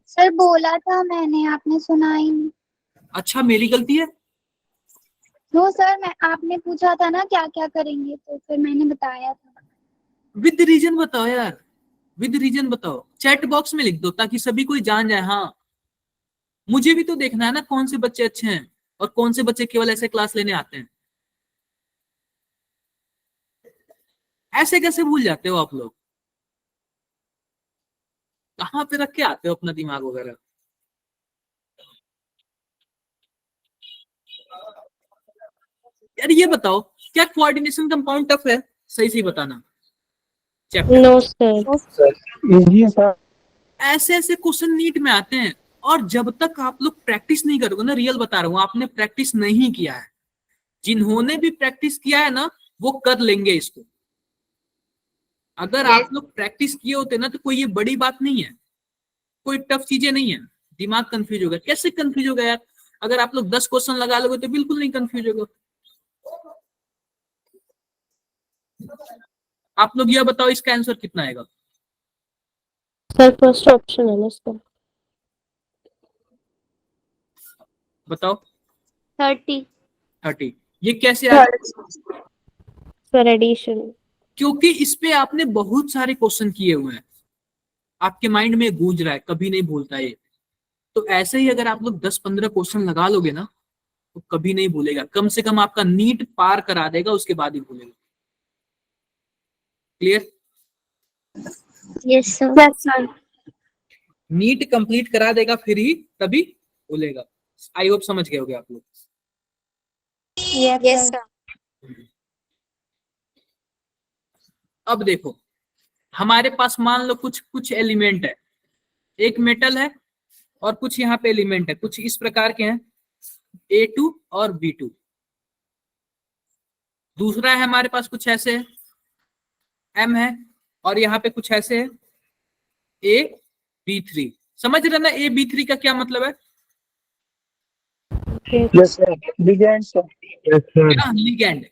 सर बोला था मैंने, आपने सुना ही नहीं। अच्छा मेरी गलती है? नो सर, मैं आपने पूछा था ना क्या क्या करेंगे, तो फिर मैंने बताया था। विद रीजन बताओ यार, विद रीजन बताओ। चैट बॉक्स में लिख दो ताकि सभी कोई जान जाए। हाँ मुझे भी तो देखना है ना कौन से बच्चे अच्छे हैं और कौन से बच्चे केवल ऐसे क्लास लेने आते हैं। ऐसे कैसे भूल जाते हो आप लोग? कहाँ पे रख के आते हो अपना दिमाग वगैरह? यार ये बताओ क्या कोऑर्डिनेशन कंपाउंड टफ है? सही सही बताना। No sir. ऐसे ऐसे क्वेश्चन नीट में आते हैं, और जब तक आप लोग प्रैक्टिस नहीं करोगे ना, रियल बता रहा हूं, आपने प्रैक्टिस नहीं किया है। जिन्होंने भी प्रैक्टिस किया है ना वो कर लेंगे इसको। अगर आप लोग प्रैक्टिस किए होते ना तो कोई ये बड़ी बात नहीं है, कोई टफ चीजें नहीं है। दिमाग कंफ्यूज होगा, कैसे कंफ्यूज होगा यार? अगर आप लोग 10 क्वेश्चन लगा लोगे तो बिल्कुल नहीं कंफ्यूज होगा। आप लोग यह बताओ इसका आंसर कितना आएगा? सर फर्स्ट ऑप्शन है ना इसका। बताओ। 30। ये कैसे आया? Sir addition. क्योंकि इस पे आपने बहुत सारे क्वेश्चन किए हुए हैं, आपके माइंड में गूंज रहा है, कभी नहीं भूलता ये। तो ऐसे ही अगर आप लोग 10-15 क्वेश्चन लगा लोगे ना तो कभी नहीं भूलेगा, कम से कम आपका नीट पार करा देगा, उसके बाद ही भूलेगा। Clear? Yes sir. Neat complete करा देगा फिर ही तभी भूलेगा। आई होप समझ गए होगे आप लोग। Yes sir. अब देखो, हमारे पास मान लो कुछ एलिमेंट है, एक मेटल है और कुछ यहाँ पे एलिमेंट है, कुछ इस प्रकार के हैं A2 और B2। दूसरा है हमारे पास कुछ ऐसे है, M है, और यहाँ पे कुछ ऐसे है AB3। समझ रहे ना AB3 का क्या मतलब है? Yes sir, ligand sir. Yes sir. Ligand.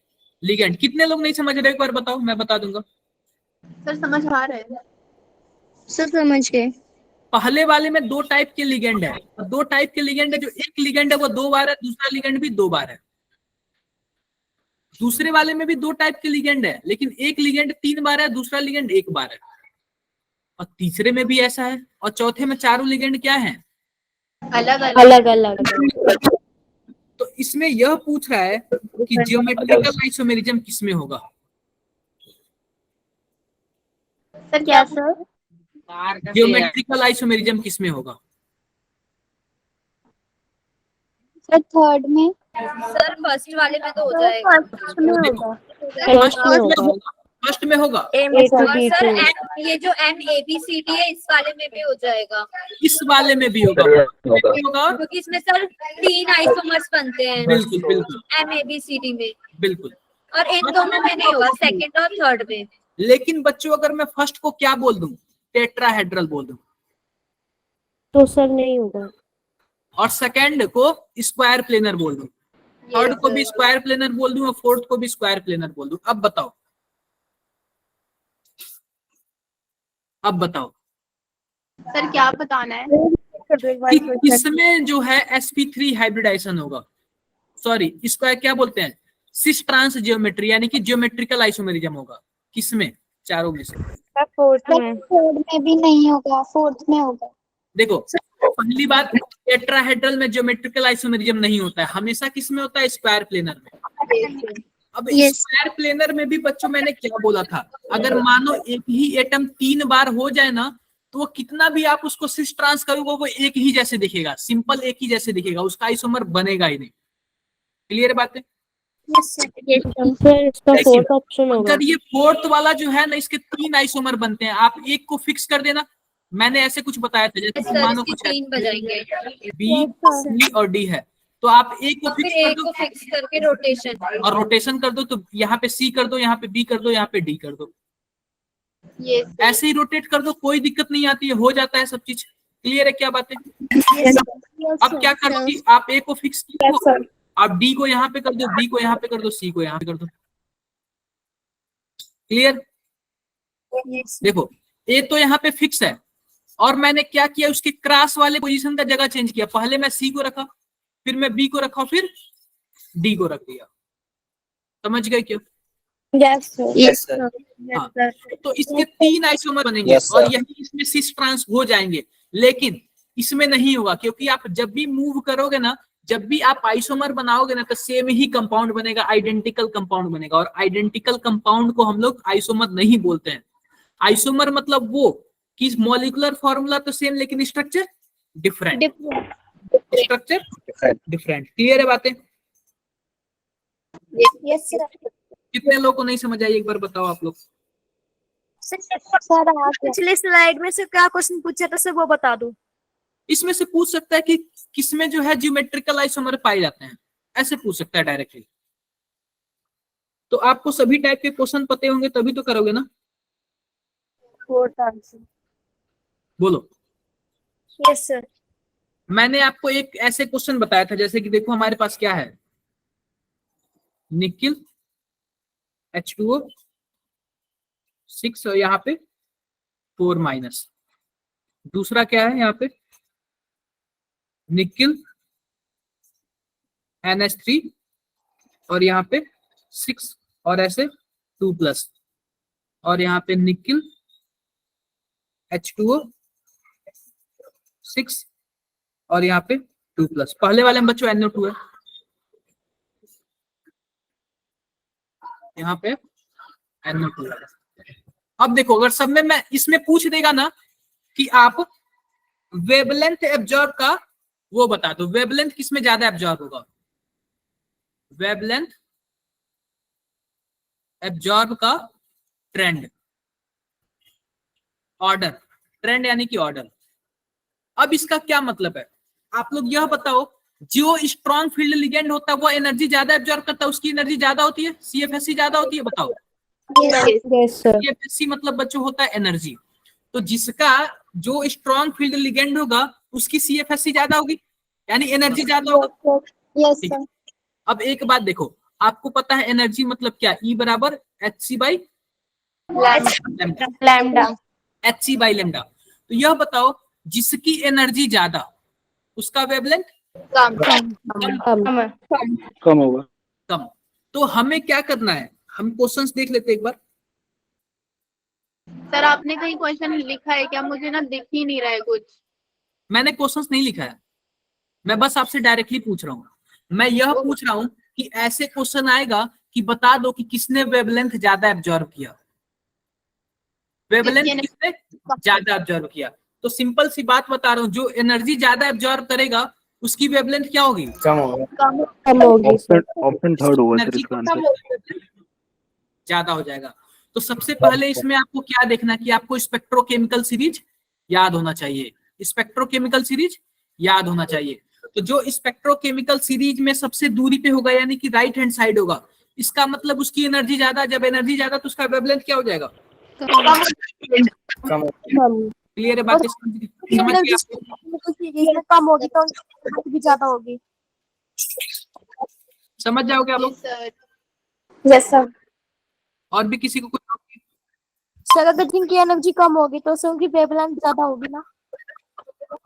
Ligand कितने लोग नहीं समझ रहे, एक बार बताओ, मैं बता दूंगा। सर समझ आ रहा है। सर समझ गए। पहले वाले में 2 टाइप के लिगेंड है, 2 टाइप के लिगेंड है। जो एक लिगेंड है वो 2 बार है, दूसरा लिगेंड भी 2 बार है। दूसरे वाले में भी 2 टाइप के लिगेंड है, लेकिन एक लिगेंड 3 बार है, दूसरा लिगेंड 1 बार है। और तीसरे में भी ऐसा है, और चौथे में चारों लिगेंड क्या है? अलग अलग अलग। तो इसमें यह पूछ रहा है कि ज्योमेट्रिकल आइसोमेरिज्म किसमें होगा? सर क्या सर? ज्योमेट्रिकल आइसोमेरिज्म किसमें होगा? सर थर्ड में। सर फर्स्ट वाले में तो हो जाएगा। फर्स्ट में होगा। फर्स्ट में होगा। A2 और B2। सर ये जो MABCD है इस वाले में भी हो जाएगा, इस वाले में भी होगा, होगा। क्योंकि इसमें सर 3 आइसोमर्स बनते हैं बिल्कुल बिल्कुल MABCD में, बिल्कुल। और इन दोनों में नहीं होगा, सेकंड और थर्ड में। लेकिन बच्चों अगर मैं फर्स्ट को क्या बोल दूं, टेट्राहेड्रल बोल दूं, तो सर नहीं होगा। और सेकंड को स्क्वायर प्लेनर बोल दूं, थर्ड को भी स्क्वायर प्लेनर बोल दूं, और फोर्थ को भी स्क्वायर प्लेनर बोल दूं, अब बताओ, अब बताओ सर क्या बताना है? कि इसमें जो है sp3 हाइब्रिडाइजेशन होगा। सॉरी, इसको क्या बोलते हैं? सिस ट्रांस ज्योमेट्री, यानी कि ज्योमेट्रिकल आइसोमेरिज्म होगा। किसमें? चारों में से। फोर्थ में भी नहीं होगा, फोर्थ में होगा। देखो, पहली बात, टेट्राहेड्रल में ज्योमेट्रिकल आइसोमेरिज्म नहीं होता है, हमेशा किसमें होता है? स्क्वायर प्लेनर में। अब स्क्वायर प्लेनर में भी बच्चों मैंने क्या बोला था, अगर मानो एक ही एटम 3 बार हो जाए ना, तो वो कितना भी आप उसको सिस ट्रांस करोगे वो एक ही जैसे दिखेगा, सिंपल एक ही जैसे दिखेगा, उसका आइसोमर बनेगा ही नहीं। क्लियर बात है? सर इसका फोर्थ ऑप्शन होगा। अगर ये फोर्थ वाला जो है ना, इसके 3 आइसोमर बनते हैं, आप एक को फिक्स कर देना। मैंने ऐसे कुछ बताया था, जैसे मानो कुछ 3 बजाएंगे, B, C और D है, तो आप एक को फिर फिक्स कर एक दो को फिक्स करके रोटेशन, और रोटेशन कर दो, तो यहाँ पे C कर दो, यहाँ पे B कर दो, यहाँ पे D कर दो, ऐसे ही रोटेट कर दो, कोई दिक्कत नहीं आती है, हो जाता है सब चीज। क्लियर है क्या बातें? अब क्या कर दो कि आप A को फिक्स करो, आप D को यहाँ पे कर दो, B को यहाँ पे कर दो, C को यहाँ पे कर दो। क्लियर? देखो, A तो यहाँ पे फिक्स है, और मैंने क्या किया, उसके क्रॉस वाले पोजीशन का जगह चेंज किया। पहले मैं C को रखा, फिर मैं B को रखा, फिर D को रख दिया। समझ गए क्या? Yes sir. हाँ, तो इसके 3 आइसोमर बनेंगे, और यही इसमें सिस ट्रांस हो जाएंगे। लेकिन इसमें नहीं होगा, क्योंकि आप जब भी मूव करोगे ना, जब भी आप आइसोमर बनाओगे ना, तो सेम ही कंपाउंड बनेगा, आइडेंटिकल कंपाउंड बनेगा। और आइडेंटिकल कंपाउंड को हम लोग आइसोमर नहीं बोलते हैं। आइसोमर मतलब वो कि मॉलिक्यूलर फॉर्मूला तो सेम, लेकिन structure different. Structure different. Clear है बातें? Yes sir. कितने लोगों को नहीं समझ आई, एक बार बताओ आप लोग। सर पिछले स्लाइड में से क्या क्वेश्चन पूछा था सर, वो बता दो। इसमें से पूछ सकता है कि किसमें जो है ज्योमेट्रिकल आइसोमर पाए जाते हैं, ऐसे पूछ सकता है डायरेक्टली। तो आपको सभी टाइप के क्वेश्चन पते होंगे तभी तो करोगे ना। Fourth answer. बोलो। Yes sir. मैंने आपको एक ऐसे क्वेश्चन बताया था, जैसे कि देखो हमारे पास क्या है, निकिल H2O 6 और यहाँ पे 4 माइनस। दूसरा क्या है यहाँ पे, निकिल NH3 और यहाँ पे 6 और ऐसे 2 प्लस, और यहाँ पे निकिल H2O 6 और यहाँ पे 2 प्लस। पहले वाले में बच्चों NO2 है, यहाँ पे NO2 है। अब देखो अगर सब में मैं इसमें पूछ देगा ना कि आप वेवलेंथ एब्जॉर्ब का वो बता दो, वेवलेंथ किसमें ज्यादा एब्जॉर्ब होगा, वेवलेंथ एब्जॉर्ब का ट्रेंड, ऑर्डर, ट्रेंड यानी कि ऑर्डर। अब इसका क्या मतलब है, आप लोग यह बताओ, जो स्ट्रॉन्ग फील्ड लिगेंड होता है वो एनर्जी ज्यादा एब्जॉर्ब करता है, उसकी एनर्जी ज्यादा होती है, CFSC ज्यादा होती है, बताओ। Yes sir. CFSC मतलब बच्चों होता है एनर्जी। तो जिसका जो स्ट्रॉन्ग फील्ड लिगेंड होगा उसकी CFSC ज्यादा होगी, यानी एनर्जी ज्यादा होगा। यस ठीक है। सर। अब एक बात देखो, आपको पता है एनर्जी मतलब क्या, E बराबर HC by lambda. HC by lambda. तो यह बताओ जिसकी एनर्जी ज्यादा उसका वेवलेंथ कम। कम होगा। कम। तो हमें क्या करना है, हम क्वेश्चंस देख लेते हैं एक बार। सर आपने कहीं क्वेश्चन लिखा है क्या? मुझे ना दिख ही नहीं रहा है कुछ। मैंने क्वेश्चंस नहीं लिखा है, मैं बस आपसे डायरेक्टली पूछ रहा हूँ। मैं यह पूछ रहा हूँ कि ऐसे क्वेश्चन आएगा कि बता दो कि किसने वेवलेंथ ज्यादा एब्जॉर्ब किया, वेवलेंथ किसने ज्यादा एब्जॉर्ब किया। तो सिंपल सी बात बता रहा हूँ, जो एनर्जी ज्यादा एब्जॉर्ब करेगा उसकी वेवलेंथ क्या होगी, कम होगी सर। ऑप्शन थर्ड होगा सर एनर्जी इसका आंसर। ज्यादा हो जाएगा। तो सबसे पहले इसमें आपको क्या देखना कि आपको स्पेक्ट्रोकेमिकल सीरीज याद होना चाहिए, स्पेक्ट्रोकेमिकल सीरीज याद होना चाहिए। तो जो स्पेक्ट्रोकेमिकल सीरीज में सबसे दूरी पे होगा यानी कि राइट हैंड साइड होगा, इसका मतलब उसकी एनर्जी ज्यादा, जब एनर्जी ज्यादा तो उसका वेवलेंथ क्या हो जाएगा, क्लियर है बातें, समझ गए आप? सीरीज में कम होगी तो भी ज्यादा होगी। समझ जाओगे आप लोग। Yes sir. और भी किसी को कुछ, सर अगर जिनकी एनर्जी कम होगी तो सर उनकी वेवलेंथ ज्यादा होगी ना।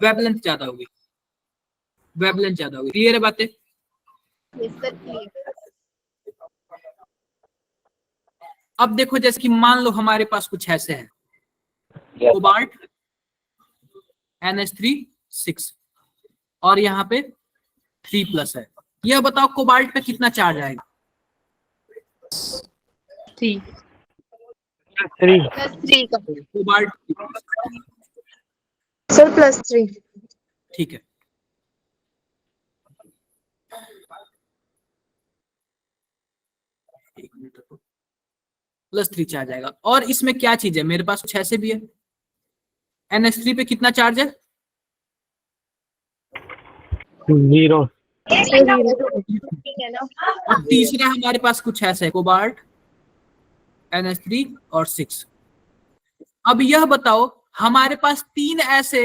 वेवलेंथ ज्यादा होगी, वेवलेंथ ज्यादा होगी, क्लियर है बातें। अब देखो जैसे कि मान लो हमारे पास कुछ ऐसे है, कोबाल्ट NH3 6 और यहाँ पे 3 प्लस है। यह बताओ कोबाल्ट पे कितना चार्ज आएगा, 3 कोबाल्ट सर +3। ठीक है। एक मिनट रुको, +3 चार्ज आएगा। और इसमें क्या चीज है, मेरे पास कुछ ऐसे भी है, NH3 पे कितना चार्ज है, 0। और तीसरा हमारे पास कुछ ऐसा है, कोबाल्ट NH3 और 6। अब यह बताओ हमारे पास 3 ऐसे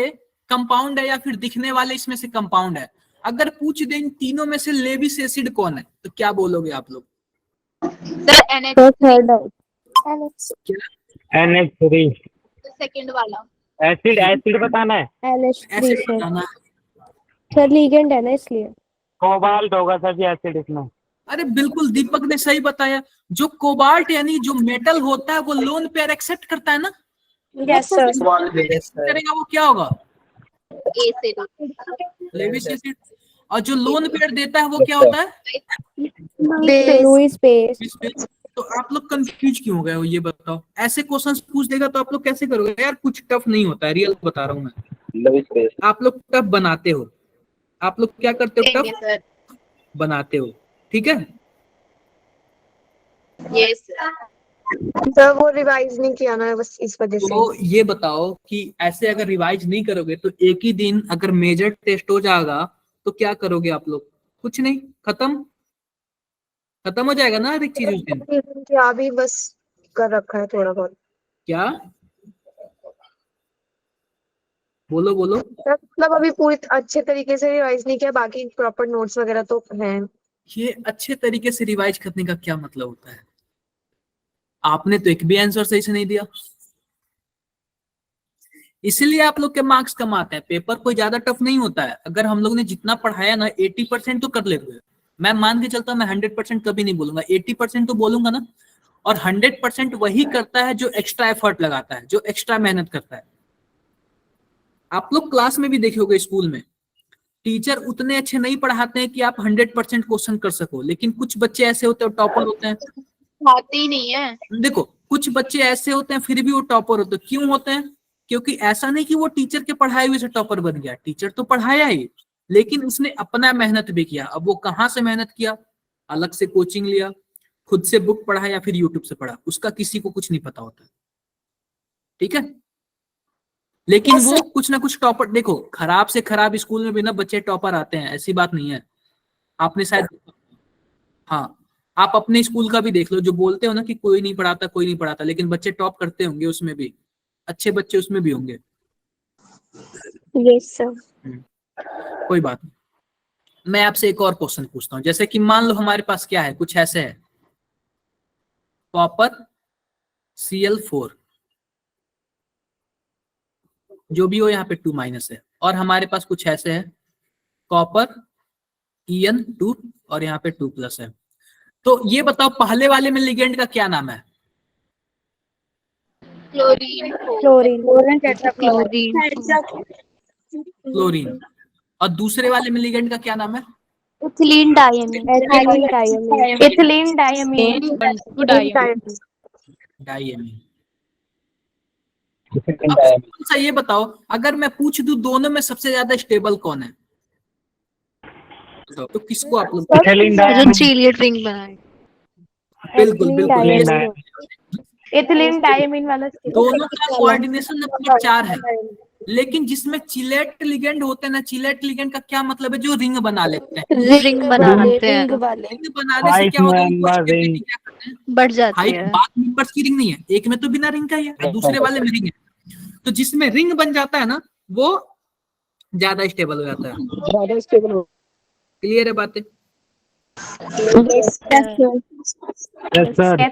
कंपाउंड है या फिर दिखने वाले इसमें से कंपाउंड है, अगर पूछ दें इन तीनों में से लेविस एसिड कौन है तो क्या बोलोगे आप लोग, NH3 सेकंड वाला एसिड बताना है। ऐसे NH3 सर। बताना। सर लिगेंड है ना इसलिए। कोबाल्ट होगा सर जी एसिड इसमें। अरे बिल्कुल दीपक ने सही बताया, जो कोबाल्ट यानी जो मेटल होता है वो लोन पेयर एक्सेप्ट करता है ना, यस सर। करेगा वो क्या होगा, लेविस एसिड। और जो लोन पेयर देता है वो क्या होता है, लुईस बेस। तो आप लोग कंफ्यूज क्यों हो गए हो ये बताओ, ऐसे क्वेश्चंस पूछ देगा तो आप लोग कैसे करोगे यार, कुछ टफ नहीं होता है, रियल बता रहा हूँ मैं। आप लोग टफ बनाते हो, आप लोग क्या करते हो, टफ बनाते हो, ठीक है। यस सर वो रिवाइज नहीं किया ना बस इस वजह से। तो ये बताओ कि ऐसे अगर रिवाइज नहीं करोगे तो एक ही दिन अगर मेजर टेस्ट हो जाएगा तो क्या करोगे आप लोग, कुछ नहीं, खत्म हो जाएगा ना हर एक चीज उस दिन। क्या भी बस कर रखा है थोड़ा बहुत। क्या बोलो बोलो। मतलब अभी पूरी अच्छे तरीके से रिवाइज नहीं किया, बाकी प्रॉपर नोट्स वगैरह तो हैं। ये अच्छे तरीके से रिवाइज करने का क्या मतलब होता है? आपने तो एक भी आंसर सही से नहीं दिया, इसलिए आप लोग के मार्क्स कम आते हैं। पेपर कोई ज्यादा टफ नहीं होता है। अगर हम लोग ने जितना पढ़ाया ना 80% तो कर लेते हैं। मैं मान के चलता हूं, मैं 100% कभी नहीं बोलूंगा, 80% तो बोलूंगा ना। और 100% वही करता है जो एक्स्ट्रा एफर्ट लगाता है, जो एक्स्ट्रा मेहनत करता है। आप लोग क्लास में भी देखे होगे, स्कूल में टीचर उतने अच्छे नहीं पढ़ाते हैं कि आप 100% क्वेश्चन कर सको, लेकिन कुछ बच्चे ऐसे होते हैं टॉपर होते हैं। आते ही नहीं है। देखो कुछ बच्चे ऐसे होते हैं फिर भी वो टॉपर होते हैं। क्यों होते हैं? क्योंकि ऐसा नहीं कि वो टीचर के पढ़ाए हुए से टॉपर बन गया, टीचर तो पढ़ाया ही, लेकिन उसने अपना मेहनत भी किया। अब वो कहाँ से मेहनत किया? अलग से कोचिंग लिया, खुद से बुक पढ़ा, या फिर यूट्यूब से पढ़ा, उसका किसी को कुछ नहीं पता होता। ठीक है, लेकिन वो कुछ ना कुछ टॉपर, देखो खराब से खराब स्कूल में भी ना बच्चे टॉपर आते हैं, ऐसी बात नहीं है। आपने शायद, हाँ आप अपने स्कूल का भी देख लो, जो बोलते हो ना कि कोई नहीं पढ़ाता कोई नहीं पढ़ाता, लेकिन बच्चे टॉप करते होंगे, उसमें भी अच्छे बच्चे उसमें भी होंगे। Yes sir. कोई बात नहीं। मैं आपसे एक और क्वेश्चन पूछता हूँ। जैसे कि मान लो हमारे पास क्या है, कुछ ऐसे है, कॉपर Cl4, जो भी हो यहाँ पे 2- है, और हमारे पास कुछ ऐसे है, कॉपर En2 और यहाँ पे 2+ है। तो ये बताओ पहले वाले में लिगेंड का क्या नाम है? क्लोरीन। क्लोरीन। क्लोरीन। और दूसरे वाले में लिगेंड का क्या नाम है? Ethylene diamine. Ethylene diamine. Ethylene diamine. Diamine. अब सा ये बताओ, अगर मैं पूछ दूं दोनों में सबसे ज्यादा स्टेबल कौन है, तो किसको आप लोग? जो चीलियट रिंग बनाए। बिल्कुल बिल्कुल। इथिलीन डायमीन वाला दोनों का कोऑर्डिनेशन नंबर 4 है, लेकिन जिसमें चिलेट लिगेंड होते हैं ना, चिलेट लिगेंड का क्या मतलब है? जो रिंग बना लेते हैं। रिंग बना लेते हैं, रिंग वाले। रिंग बनाने से क्या होता है? उनको stability क्या करते हैं? बढ़ जाती 5 है। 5 मेंबर्स की रिंग नहीं है, एक में तो बिना रिंग का ही है, दूसरे वाले में रिंग है। तो जिसमें रिंग बन जाता है ना, वो ज्यादा स्टेबल हो जाता है। ज्यादा स्टेबल हो। क्लियर है बातें? Yes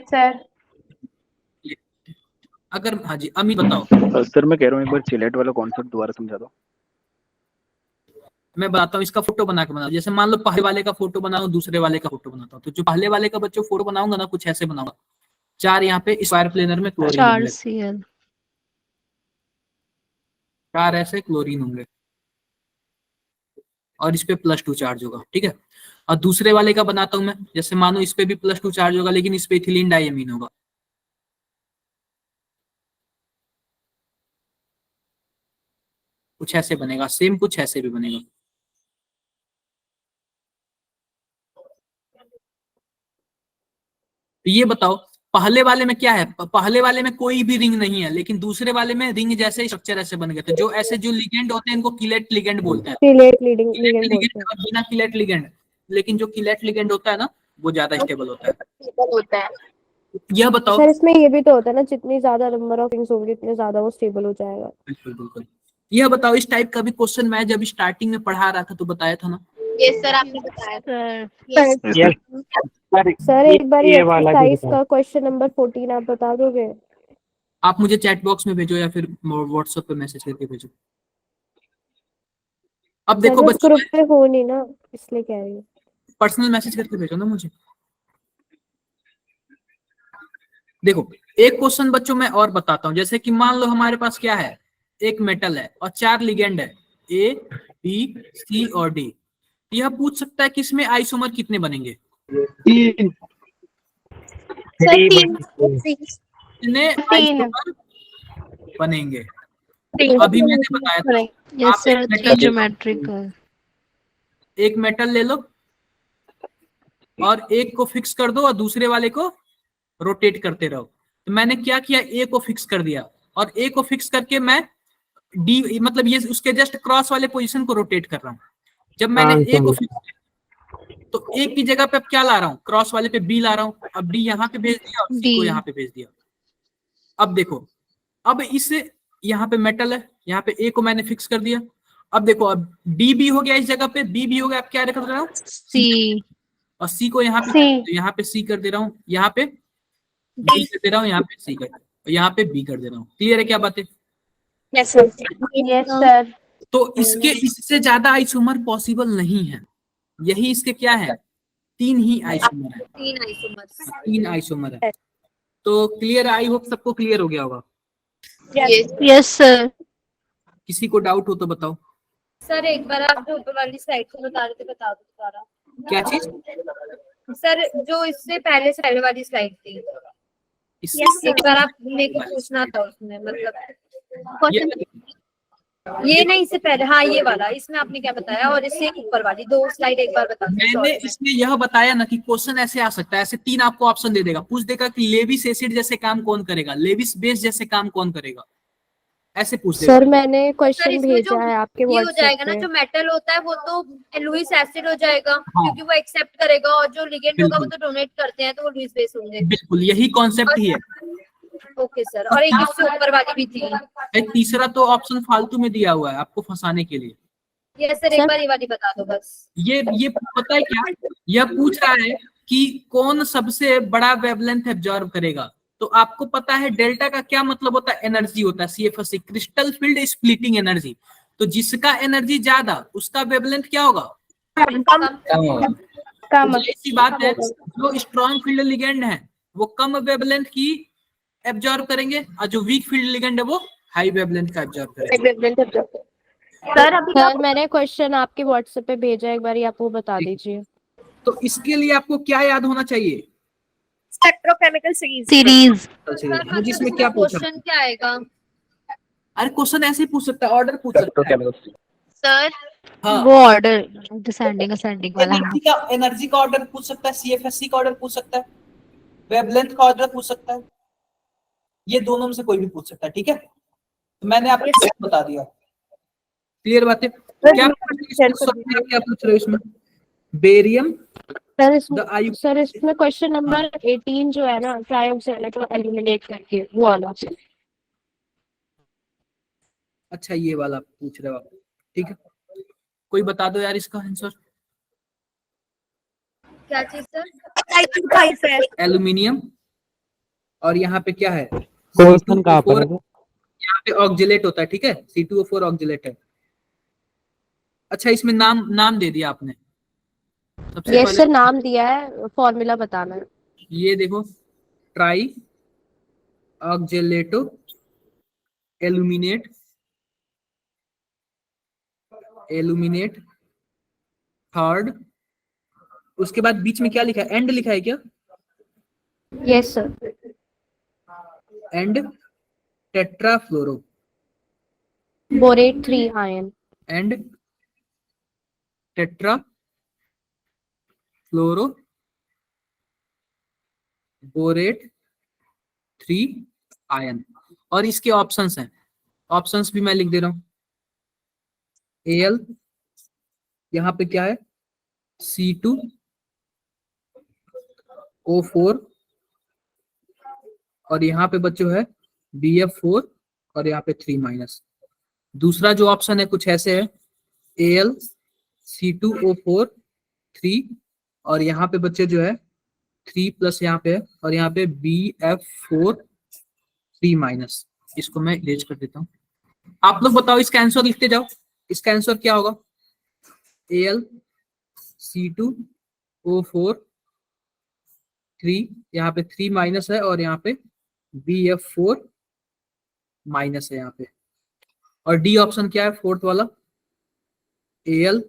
sir. अगर, हाँ जी अमित बताओ। सर मैं कह रहा हूँ एक बार चिलेट वाला कॉन्सेप्ट दोबारा समझा दो। मैं बताता हूँ, इसका फोटो बना के बना। जैसे मान लो पहले वाले का फोटो बनाओ, दूसरे वाले का फोटो बनाता हूँ। तो जो पहले वाले का बच्चों फोटो बनाऊंगा ना, कुछ ऐसे बनाऊंगा। 4 यहाँ पे स्क्वायर प्लेनर में क्लोरीन 4 होंगे, Cl। 4 ऐसे क्लोरीन होंगे, और इस पे +2 चार्ज होगा। ठीक है, और दूसरे वाले का बनाता हूं मैं। जैसे मानो इस पे भी +2 चार्ज होगा, लेकिन इस पे इथिलीन डायमीन होगा। कुछ ऐसे बनेगा, सेम कुछ ऐसे भी बनेगा। तो ये बताओ पहले वाले में क्या है? पहले वाले में कोई भी रिंग नहीं है, लेकिन दूसरे वाले में रिंग जैसे स्ट्रक्चर ऐसे बन गए। तो जो ऐसे जो लिगेंड होते हैं, इनको किलेट लिगेंड बोलते हैं। चिलेट लिगेंड बोलते हैं। और बिना किलेट लिगेंड, लेकिन जो किलेट लिगेंड होता है ना, वो ज्यादा स्टेबल होता है। यह बताओ। सर इसमें ये भी तो होता है ना, जितनी ज्यादा नंबर ऑफ रिंग्स होंगे उतने ज्यादा वो स्टेबल हो जाएगा। बिल्कुल बिल्कुल। यह बताओ, इस टाइप का भी क्वेश्चन मैं जब स्टार्टिंग में पढ़ा रहा था तो बताया था ना। यस सर, आपने बताया। सर एक बार ये वाला भी एक्सरसाइज का क्वेश्चन नंबर 14 आप बता दोगे? आप मुझे चैट बॉक्स में भेजो या फिर व्हाट्सएप पे मैसेज करके भेजो। अब देखो सर बच्चों, ग्रुप पे हो नहीं ना, इसलिए कह रही हूँ। पर्सनल मैसेज करके भेजो ना मुझे। देखो एक क्वेश्चन बच्चों मैं और बताता हूँ। जैसे कि मान लो हमारे पास क्या है, एक मेटल है और 4 लिगेंड है, A, B, C और D। यह पूछ सकता है कि इसमें आइसोमर कितने बनेंगे? 3। कितने आइसोमर बनेंगे? अभी मैंने बताया था। यस आप सर, 3 ज्योमेट्रिकल। एक मेटल ले लो और एक को फिक्स कर दो और दूसरे वाले को रोटेट करते रहो। तो मैंने क्या किया, ए को फिक्स कर दिया, और ए को फिक्स करके मैं डी, मतलब ये उसके जस्ट क्रॉस वाले पोजीशन को रोटेट कर रहा हूँ। जब मैंने ए को फिक्स किया तो ए की जगह पे अब क्या ला रहा हूँ, क्रॉस वाले पे बी ला रहा हूँ। अब डी यहाँ पे भेज दिया और सी को यहाँ पे भेज दिया। अब देखो, अब इस यहाँ पे मेटल है, यहाँ पे ए को मैंने फिक्स कर दिया। अब देखो, अब डी भी हो गया इस जगह पे, बी भी हो गया, अब क्या रख रहा हूँ, सी। और सी को यहाँ पे, C। तो यहाँ पे सी कर दे रहा हूँ, यहाँ पे डी कर दे रहा हूँ, यहाँ पे सी कर दे रहा हूँ, यहाँ पे बी कर दे रहा हूँ। क्लियर है क्या बातें? Yes sir. Yes sir। तो इसके इससे ज्यादा आइसोमर पॉसिबल नहीं है, यही इसके क्या है, 3 ही आइसोमर है, 3 आइसोमर्स। 3 आइसोमर है। तो क्लियर, आई होप सबको क्लियर हो गया होगा। Yes sir. किसी को डाउट हो तो बताओ। सर एक बार आप जो ऊपर वाली स्लाइड को बता रहे थे, बता दो दोबारा। क्या चीज? सर जो इससे पहले से पहले वाली स्लाइड थी, एक बार आप मेरे को पूछना था उसमें, मतलब ये नहीं, इससे पहले, हाँ ये वाला, इसमें आपने क्या बताया, और इससे एक ऊपर वाली 2 स्लाइड एक बार बता दो। मैंने इसमें यह बताया ना कि क्वेश्चन ऐसे आ सकता है, ऐसे 3 आपको ऑप्शन दे देगा, पूछ देगा कि लेविस एसिड जैसे काम कौन करेगा, लेविस बेस जैसे काम कौन करेगा, ऐसे पूछ देगा। सर मैंने सर क्वेश्चन इसमें जो भेजा है आपके ये हो व्हाट्सएप जाएगा ना, पे। जो मेटल होता है वो तो लुईस एसिड हो जाएगा, क्योंकि वो एक्सेप्ट करेगा, और जो लिगेंड होगा वो बिल्कुल। तो डोनेट करते हैं, तो वो लुईस बेस होंगे। बिल्कुल यही कॉन्सेप्ट ही है। ओके सर, और एक इससे ऊपर वाली भी थी। एक तीसरा तो ऑप्शन फालतू में दिया हुआ है आपको फंसाने के लिए। यस सर, एक बार ये वाली बता दो बस। ये पता है क्या, यह पूछ रहा है कि कौन सबसे बड़ा वेवलेंथ एब्जॉर्ब करेगा। तो आपको पता है डेल्टा का क्या मतलब होता है, एनर्जी होता है, CFSE, crystal field splitting energy. तो जिसका एनर्जी ज्यादा उसका वेवलेंथ क्या होगा, कम होगा। कम। तो ऐसी बात है, जो स्ट्रॉन्ग फील्ड लिगेंड है वो कम वेवलेंथ की एब्जॉर्ब करेंगे, और जो वीक फील्ड लिगेंड है वो हाई वेवलेंथ का एब्जॉर्ब करेंगे। सर अभी सर मैंने क्वेश्चन आपके व्हाट्सएप पे भेजा, एक बार आप वो बता दीजिए। तो इसके लिए आपको क्या याद होना चाहिए, स्पेक्ट्रोकेमिकल सीरीज। सीरीज। मुझे इसमें क्या पूछा, क्वेश्चन क्या आएगा? अरे क्वेश्चन ऐसे ही पूछ सकता है, ऑर्डर पूछ सकता है। सर हाँ, वो ऑर्डर डिसेंडिंग असेंडिंग वाला। एनर्जी का ऑर्डर पूछ सकता है, CFSE का ऑर्डर पूछ सकता है, वेवलेंथ का ऑर्डर पूछ सकता है, ये दोनों में से कोई भी पूछ सकता है। ठीक है, तो मैंने आपको बता दिया। क्लियर बात है? क्या पूछ रहे हो इसमें, बेरियम सर द इसमें क्वेश्चन नंबर 18 जो है ना, ट्रायोक्साइड को एलिमिनेट करके वो वाला। अच्छा ये वाला पूछ रहे हो आप, ठीक है, कोई बता दो यार इसका आंसर। क्या चीज सर? एल्यूमिनियम, और यहाँ पे क्या है, क्वेश्चन कहाँ पर C2O4, है? यहाँ पे ऑक्जिलेट होता है, ठीक है, C2O4 ऑक्जिलेट है। अच्छा इसमें नाम दे दिया आपने, सबसे यस पहले सर, नाम दिया है, फॉर्मूला बताना है। ये देखो, ट्राई ऑक्जिलेटो एल्यूमिनेट थर्ड, उसके बाद बीच में क्या लिखा है, एंड लिखा है क्या, yes sir. And tetrafluoro, borate 3 ion. And tetra fluoro borate 3 ion. और इसके ऑप्शंस हैं, ऑप्शंस भी मैं लिख दे रहा हूं, Al, यहाँ पे क्या है, C2O4, और यहाँ पे बच्चों है BF4, और यहाँ पे 3 माइनस। दूसरा जो ऑप्शन है कुछ ऐसे है, Al C2O4 3, और यहाँ पे बच्चे जो है 3 प्लस यहाँ पे है, और यहाँ पे BF4 3 माइनस। इसको मैं इरेज कर देता हूँ, आप लोग बताओ इसका आंसर लिखते जाओ, इसका आंसर क्या होगा, Al C2O4 3, यहाँ पे 3 माइनस है, और यहाँ पे BF4 माइनस है यहाँ पे, और डी ऑप्शन क्या है फोर्थ वाला, Al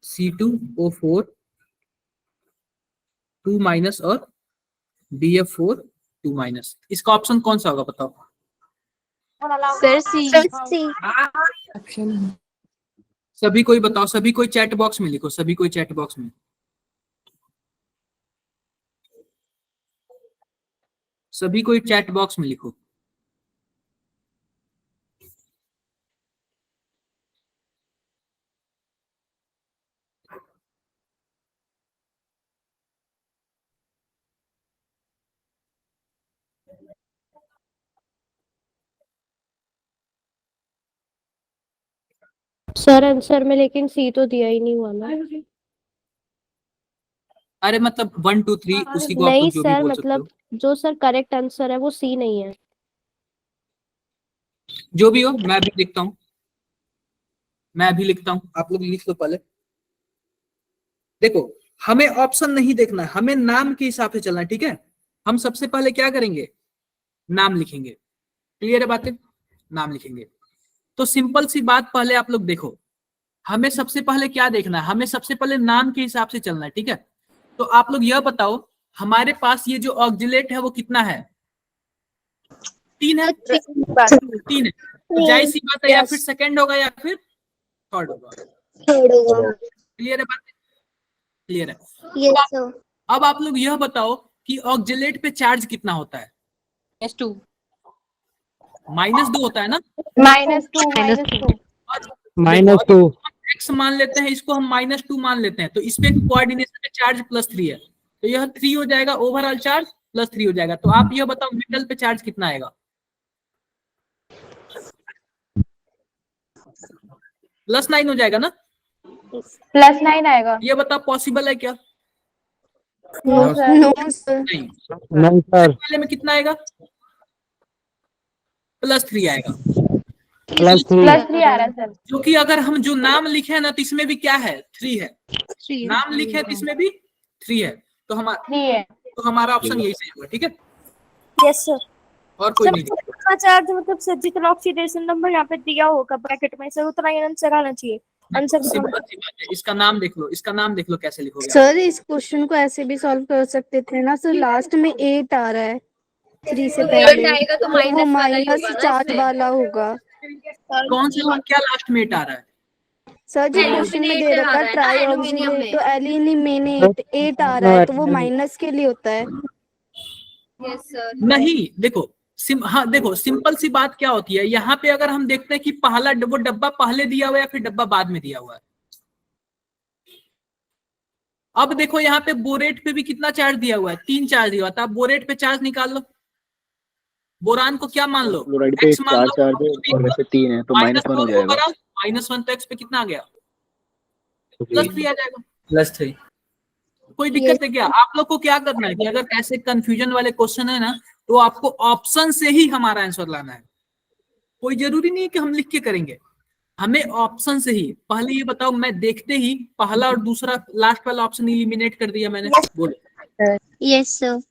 C2O4 2 माइनस और BF4 2 माइनस। इसका ऑप्शन कौन सा होगा बताओ, सर सी। सभी कोई बताओ, सभी कोई चैट बॉक्स में लिखो, सभी कोई चैट बॉक्स में, सभी कोई चैट बॉक्स में लिखो। सर आंसर में लेकिन सी तो दिया ही नहीं हुआ ना। अरे मतलब 1 2 3 उसी को आप नहीं लोग जो भी सर, बोल सकते हो, मतलब जो सर करेक्ट आंसर है वो सी नहीं है। जो भी हो। मैं भी लिखता हूँ, मैं भी लिखता हूँ, आप लोग लिख लो पहले। देखो, हमें ऑप्शन नहीं देखना है, हमें नाम के हिसाब से चलना है, ठीक है। हम सबसे पहले क्या करेंगे, नाम लिखेंगे। क्लियर है बातें, नाम लिखेंगे। तो सिंपल सी बात, पहले आप लोग देखो, हमें सबसे पहले क्या देखना है, हमें सबसे पहले नाम के हिसाब से चलना है, ठीक है। तो आप लोग यह बताओ, हमारे पास ये जो ऑक्जिलेट है वो कितना है, 3 है, 3 है। तो जाहिर सी बात है, या फिर सेकंड होगा या फिर थर्ड होगा। क्लियर है बात, क्लियर है। Yes, sir. अब आप लोग यह बताओ कि ऑक्जिलेट पे चार्ज कितना होता है, S2 -2 होता है ना। -2 -2 एक्स मान लेते हैं, इसको हम -2 मान लेते हैं, तो इसपे कोऑर्डिनेशन में चार्ज +3 है, तो यह 3 हो जाएगा, ओवरऑल चार्ज +3 हो जाएगा। तो आप यह बताओ मेटल पे चार्ज कितना आएगा, +9 हो जाएगा ना। +9 आएगा। ये बताओ पॉसिबल है क्या, नो सर। नहीं। नहीं सर, वाले में कितना आएगा, +3 आएगा, +3 +3 आ रहा है सर। जो कि अगर हम जो नाम लिखे हैं ना, तो इसमें भी क्या है, 3 है। नाम लिखे हैं तो इसमें भी 3 है, तो 3 है। हमारा ऑप्शन यही सही होगा, ठीक है। Yes sir. और कोई नहीं। चार्ज मतलब सर जितना ऑक्सीडेशन नंबर यहाँ पे दिया होगा ब्रैकेट में सर, उतना ही आंसर आना चाहिए। आंसर सिंपल सी बात है, इसका नाम देख लो, इसका नाम देख लो कैसे लिखोगे आप। सर इस क्वेश्चन को ऐसे भी सॉल्व कर सकते थे ना सर, लास्ट में 8 आ रहा है 3 से पहले, आएगा तो तो वो माइनस वाला ही होगा ना -4 इसमें। वाला होगा। कौन सा क्या लास्ट में 8 आ रहा है, सर जो क्वेश्चन में दे रखा है ट्राई ऑक्सीलेट तो एलिमिनेट 8 आ रहा है, तो वो माइनस के लिए होता है। Yes sir. नहीं। देखो हाँ देखो, सिंपल सी बात क्या होती है, यहाँ पे अगर हम देखते हैं कि पहला वो डब्बा पहले दिया हुआ है या फिर डब्बा बाद में दिया हुआ है। अब देखो यहाँ पे बोरेट पे भी कितना चार्ज दिया हुआ है, 3 चार्ज दिया हुआ था। आप बोरेट पे चार्ज निकाल लो, बोरान को क्या मान लो, क्लोराइड पे एक्स मान 4 लो, चार्ज है, इनमें से 3 है, तो -1 हो जाएगा। -1 तो एक्स पे कितना आ गया, +3 आ जाएगा, +3। कोई दिक्कत है क्या। आप लोग को क्या करना है कि अगर ऐसे कंफ्यूजन वाले क्वेश्चन है ना, तो आपको ऑप्शन से ही हमारा आंसर लाना है। कोई जरूरी नहीं है कि हम लिख के करेंगे, हमें ऑप्शन से ही। पहले ये बताओ, मैं देखते ही पहला और दूसरा लास्ट वाला ऑप्शन एलिमिनेट कर दिया मैंने, बोलो। Yes, sir.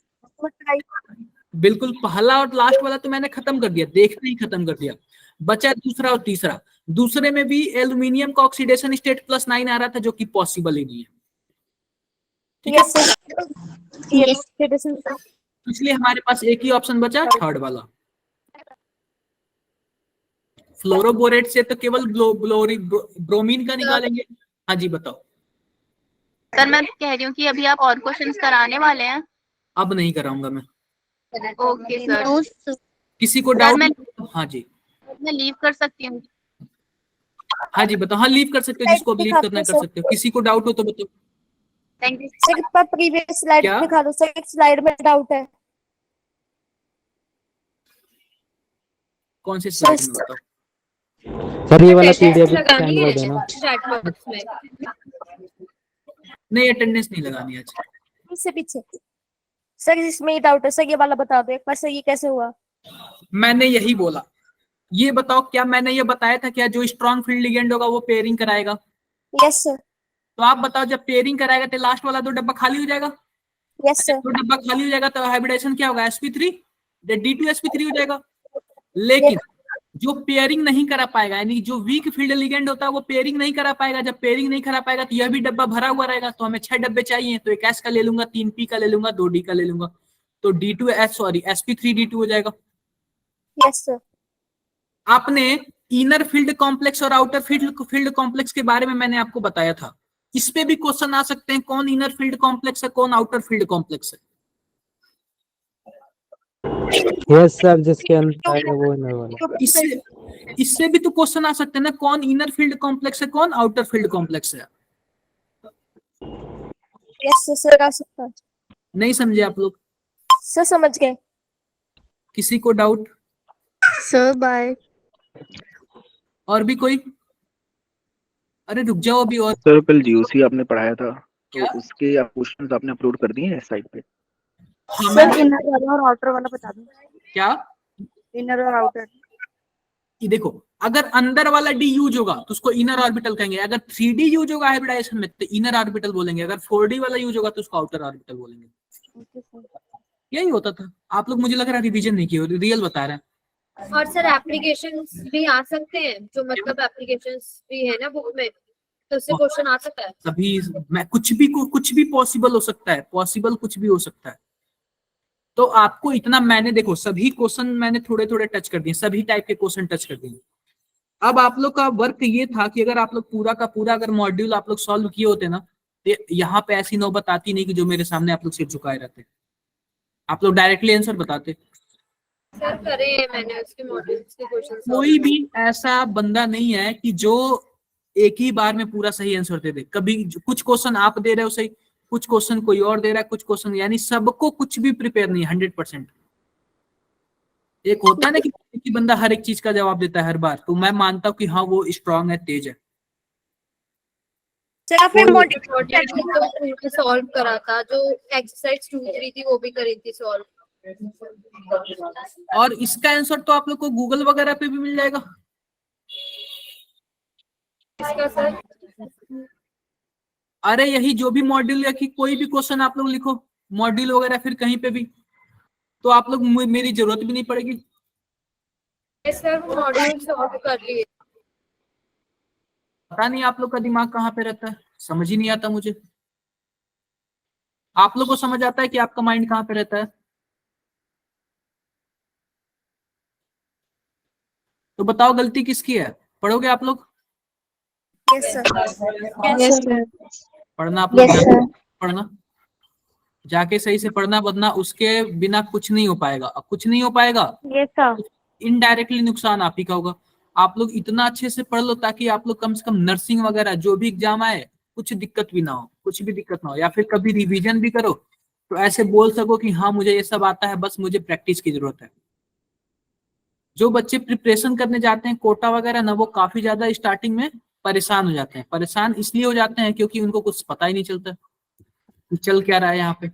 बिल्कुल, पहला और लास्ट वाला तो मैंने खत्म कर दिया, देखते ही खत्म कर दिया। बचा दूसरा और तीसरा। दूसरे में भी एल्यूमिनियम का ऑक्सीडेशन स्टेट +9 आ रहा था, जो कि पॉसिबल ही नहीं है, ठीक है। यस इसलिए हमारे पास एक ही ऑप्शन बचा, थर्ड वाला। फ्लोरोबोरेट से तो केवल ब्रोमीन का निकालेंगे। हाँ जी बताओ। सर मैं कह रही हूँ कि अभी आप और क्वेश्चंस कराने वाले हैं। अब नहीं कराऊंगा मैं। Okay sir. No, sir. किसी को डाउट, हाँ जी, मैं लीव कर सकती हूँ। हाँ जी बताओ। हाँ लीव कर सकते हो, जिसको अब लीव करना है कर सकते हो। किसी को डाउट हो तो बताओ। थैंक यू सर एक बार प्रीवियस स्लाइड क्या? दिखा दो सर, एक स्लाइड में डाउट है। कौन से स्लाइड में बताओ। सर ये वाला अटेंडेंस PDF लगानी सेंड है कर देना। चैट बॉक्स में। नहीं, अटेंडेंस नहीं लगानी आज। इससे पीछे सर इसमें ही डाउट है सर, ये वाला बता दो एक बार सर, ये कैसे हुआ। मैंने यही बोला। ये बताओ, क्या मैंने ये बताया था क्या जो स्ट्रॉन्ग फील्ड लिगेंड होगा वो पेयरिंग कराएगा। Yes sir. तो आप बताओ, जब पेयरिंग कराएगा तो लास्ट वाला 2 डब्बा खाली हो जाएगा। Yes sir. 2 डब्बा खाली हो जाएगा तो हाइब्रिडेशन क्या होगा, sp3 D2sp3 हो जाएगा। लेकिन जो पेयरिंग नहीं करा पाएगा, यानी जो वीक फील्ड लिगेंड होता है वो पेयरिंग नहीं करा पाएगा। जब पेयरिंग नहीं करा पाएगा तो यह भी डब्बा भरा हुआ रहेगा। तो हमें 6 डब्बे चाहिए, तो 1 S का ले लूंगा, 3 P का ले लूंगा, 2 D का ले लूंगा, तो sp3 D2 हो जाएगा। Yes sir. आपने इनर फील्ड कॉम्प्लेक्स और आउटर फील्ड कॉम्प्लेक्स के बारे में मैंने आपको बताया था। इस पे भी क्वेश्चन आ सकते हैं, कौन इनर फील्ड कॉम्प्लेक्स है, कौन आउटर फील्ड कॉम्प्लेक्स है। यस सर, जिसके अंदर आएगा वो इनर वाला। इससे भी तो क्वेश्चन आ सकते हैं ना, कौन इनर फील्ड कॉम्प्लेक्स है, कौन आउटर फील्ड कॉम्प्लेक्स है। यस सर आ सकता है। नहीं समझे आप लोग, सर समझ गए। किसी को डाउट। Sir bye. और भी कोई। अरे रुक जाओ अभी और सर कल जीओसी आपने पढ़ाया था, क्या? तो उसके क्वेश्चंस आपने अपलोड कर दिए हैं साइट पे? हाँ, मैं सर इनर वाला और आउटर वाला बता दो। क्या इनर और आउटर। कि देखो, अगर अंदर वाला डी यूज होगा तो उसको इनर ऑर्बिटल कहेंगे, अगर 3D यूज होगा हाइब्रिडाइजेशन में तो इनर ऑर्बिटल बोलेंगे, अगर 4D वाला यूज होगा तो उसको आउटर ऑर्बिटल बोलेंगे। यही होता था। आप लोग मुझे लग रहा है रिवीजन नहीं किए, रियल बता रहे हैं। और सर एप्लीकेशंस भी आ सकते हैं, जो मतलब एप्लीकेशंस भी है ना बुक में, तो उससे क्वेश्चन आ सकता है। सभी मैं कुछ भी पॉसिबल हो सकता है, पॉसिबल कुछ भी हो सकता है। तो आपको इतना मैंने देखो सभी क्वेश्चन मैंने थोड़े थोड़े टच कर दिए, सभी टाइप के क्वेश्चन टच कर दिए। अब आप लोग का वर्क ये था कि अगर आप लोग पूरा का पूरा अगर मॉड्यूल आप लोग सॉल्व किए होते ना, तो यहाँ पे ऐसी नौबत आती नहीं कि जो मेरे सामने आप लोग सिर झुकाए रहते, आप लोग डायरेक्टली आंसर बताते। सर करे मैंने उसके मॉड्यूल्स के क्वेश्चन। कोई भी ऐसा बंदा नहीं है कि जो एक ही बार में पूरा सही आंसर दे दे। कभी कुछ क्वेश्चन आप दे रहे हो सही, कुछ क्वेश्चन कोई और दे रहा है, कुछ क्वेश्चन, यानी सबको कुछ भी प्रिपेयर नहीं 100%। एक होता है ना कि बंदा हर एक चीज का जवाब देता है हर बार, तो मैं मानता हूँ कि हाँ वो स्ट्रांग है, तेज है। सर आपने मॉड्यूल तो सॉल्व करा था, जो एक्सरसाइज 2-3 थी वो भी करी थी सॉल्व। और इसका आंसर तो आप लोग को गूगल वगैरह पे भी मिल जाएगा। इसका सर अरे यही जो भी मॉड्यूल या कि कोई भी क्वेश्चन आप लोग लिखो मॉड्यूल वगैरह फिर कहीं पे भी, तो आप लोग मेरी जरूरत भी नहीं पड़ेगी। सर मॉड्यूल सॉल्व कर लिए। पता नहीं आप लोग का दिमाग कहाँ पे रहता है, समझ ही नहीं आता मुझे। आप लोग को समझ आता है कि आपका माइंड कहाँ पे रहता है? तो बताओ गलती किसकी है? पढ़ोगे आप लोग? Yes sir. Yes sir. पढ़ना आप लोग यस सर। पढ़ना, जाके सही से पढ़ना, वरना उसके बिना कुछ नहीं हो पाएगा। अब कुछ नहीं हो पाएगा, यस सर। इनडायरेक्टली नुकसान आप ही का होगा। आप लोग इतना अच्छे से पढ़ लो ताकि आप लोग कम से कम नर्सिंग वगैरह जो भी एग्जाम आए कुछ दिक्कत भी ना हो, कुछ भी दिक्कत ना हो, या फिर कभी रिवीजन भी करो तो ऐसे बोल सको कि हाँ मुझे ये सब आता है, बस मुझे प्रैक्टिस की जरूरत है। जो बच्चे प्रिपरेशन करने जाते हैं कोटा वगैरह ना, वो काफी ज्यादा स्टार्टिंग में परेशान हो जाते हैं। परेशान इसलिए हो जाते हैं क्योंकि उनको कुछ पता ही नहीं चलता कि चल क्या रहा है यहाँ पे।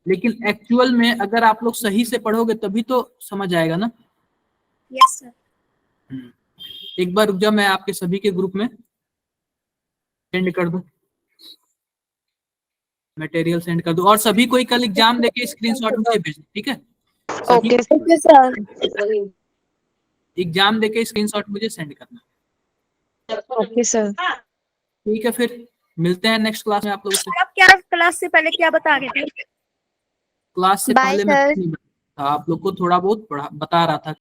लेकिन एक्चुअल में अगर आप लोग सही से पढ़ोगे तभी तो समझ आएगा ना। Yes sir. एक बार रुक जाओ, मैं आपके सभी के ग्रुप में सेंड कर दूं, मटेरियल सेंड कर दूं, और सभी कोई कल एग्जाम देके स्क्रीनशॉट मुझे भेजना, ठीक है? Okay sir. एग्जाम देके स्क्रीनशॉट मुझे सेंड करना। Okay sir. ठीक है, फिर मिलते हैं नेक्स्ट क्लास में आप लोगों से। आप क्या क्लास से पहले क्या बता रहे थे? क्लास से Bye, पहले मैं sir. कुछ नहीं बता, आप लोग को थोड़ा बहुत बता रहा था।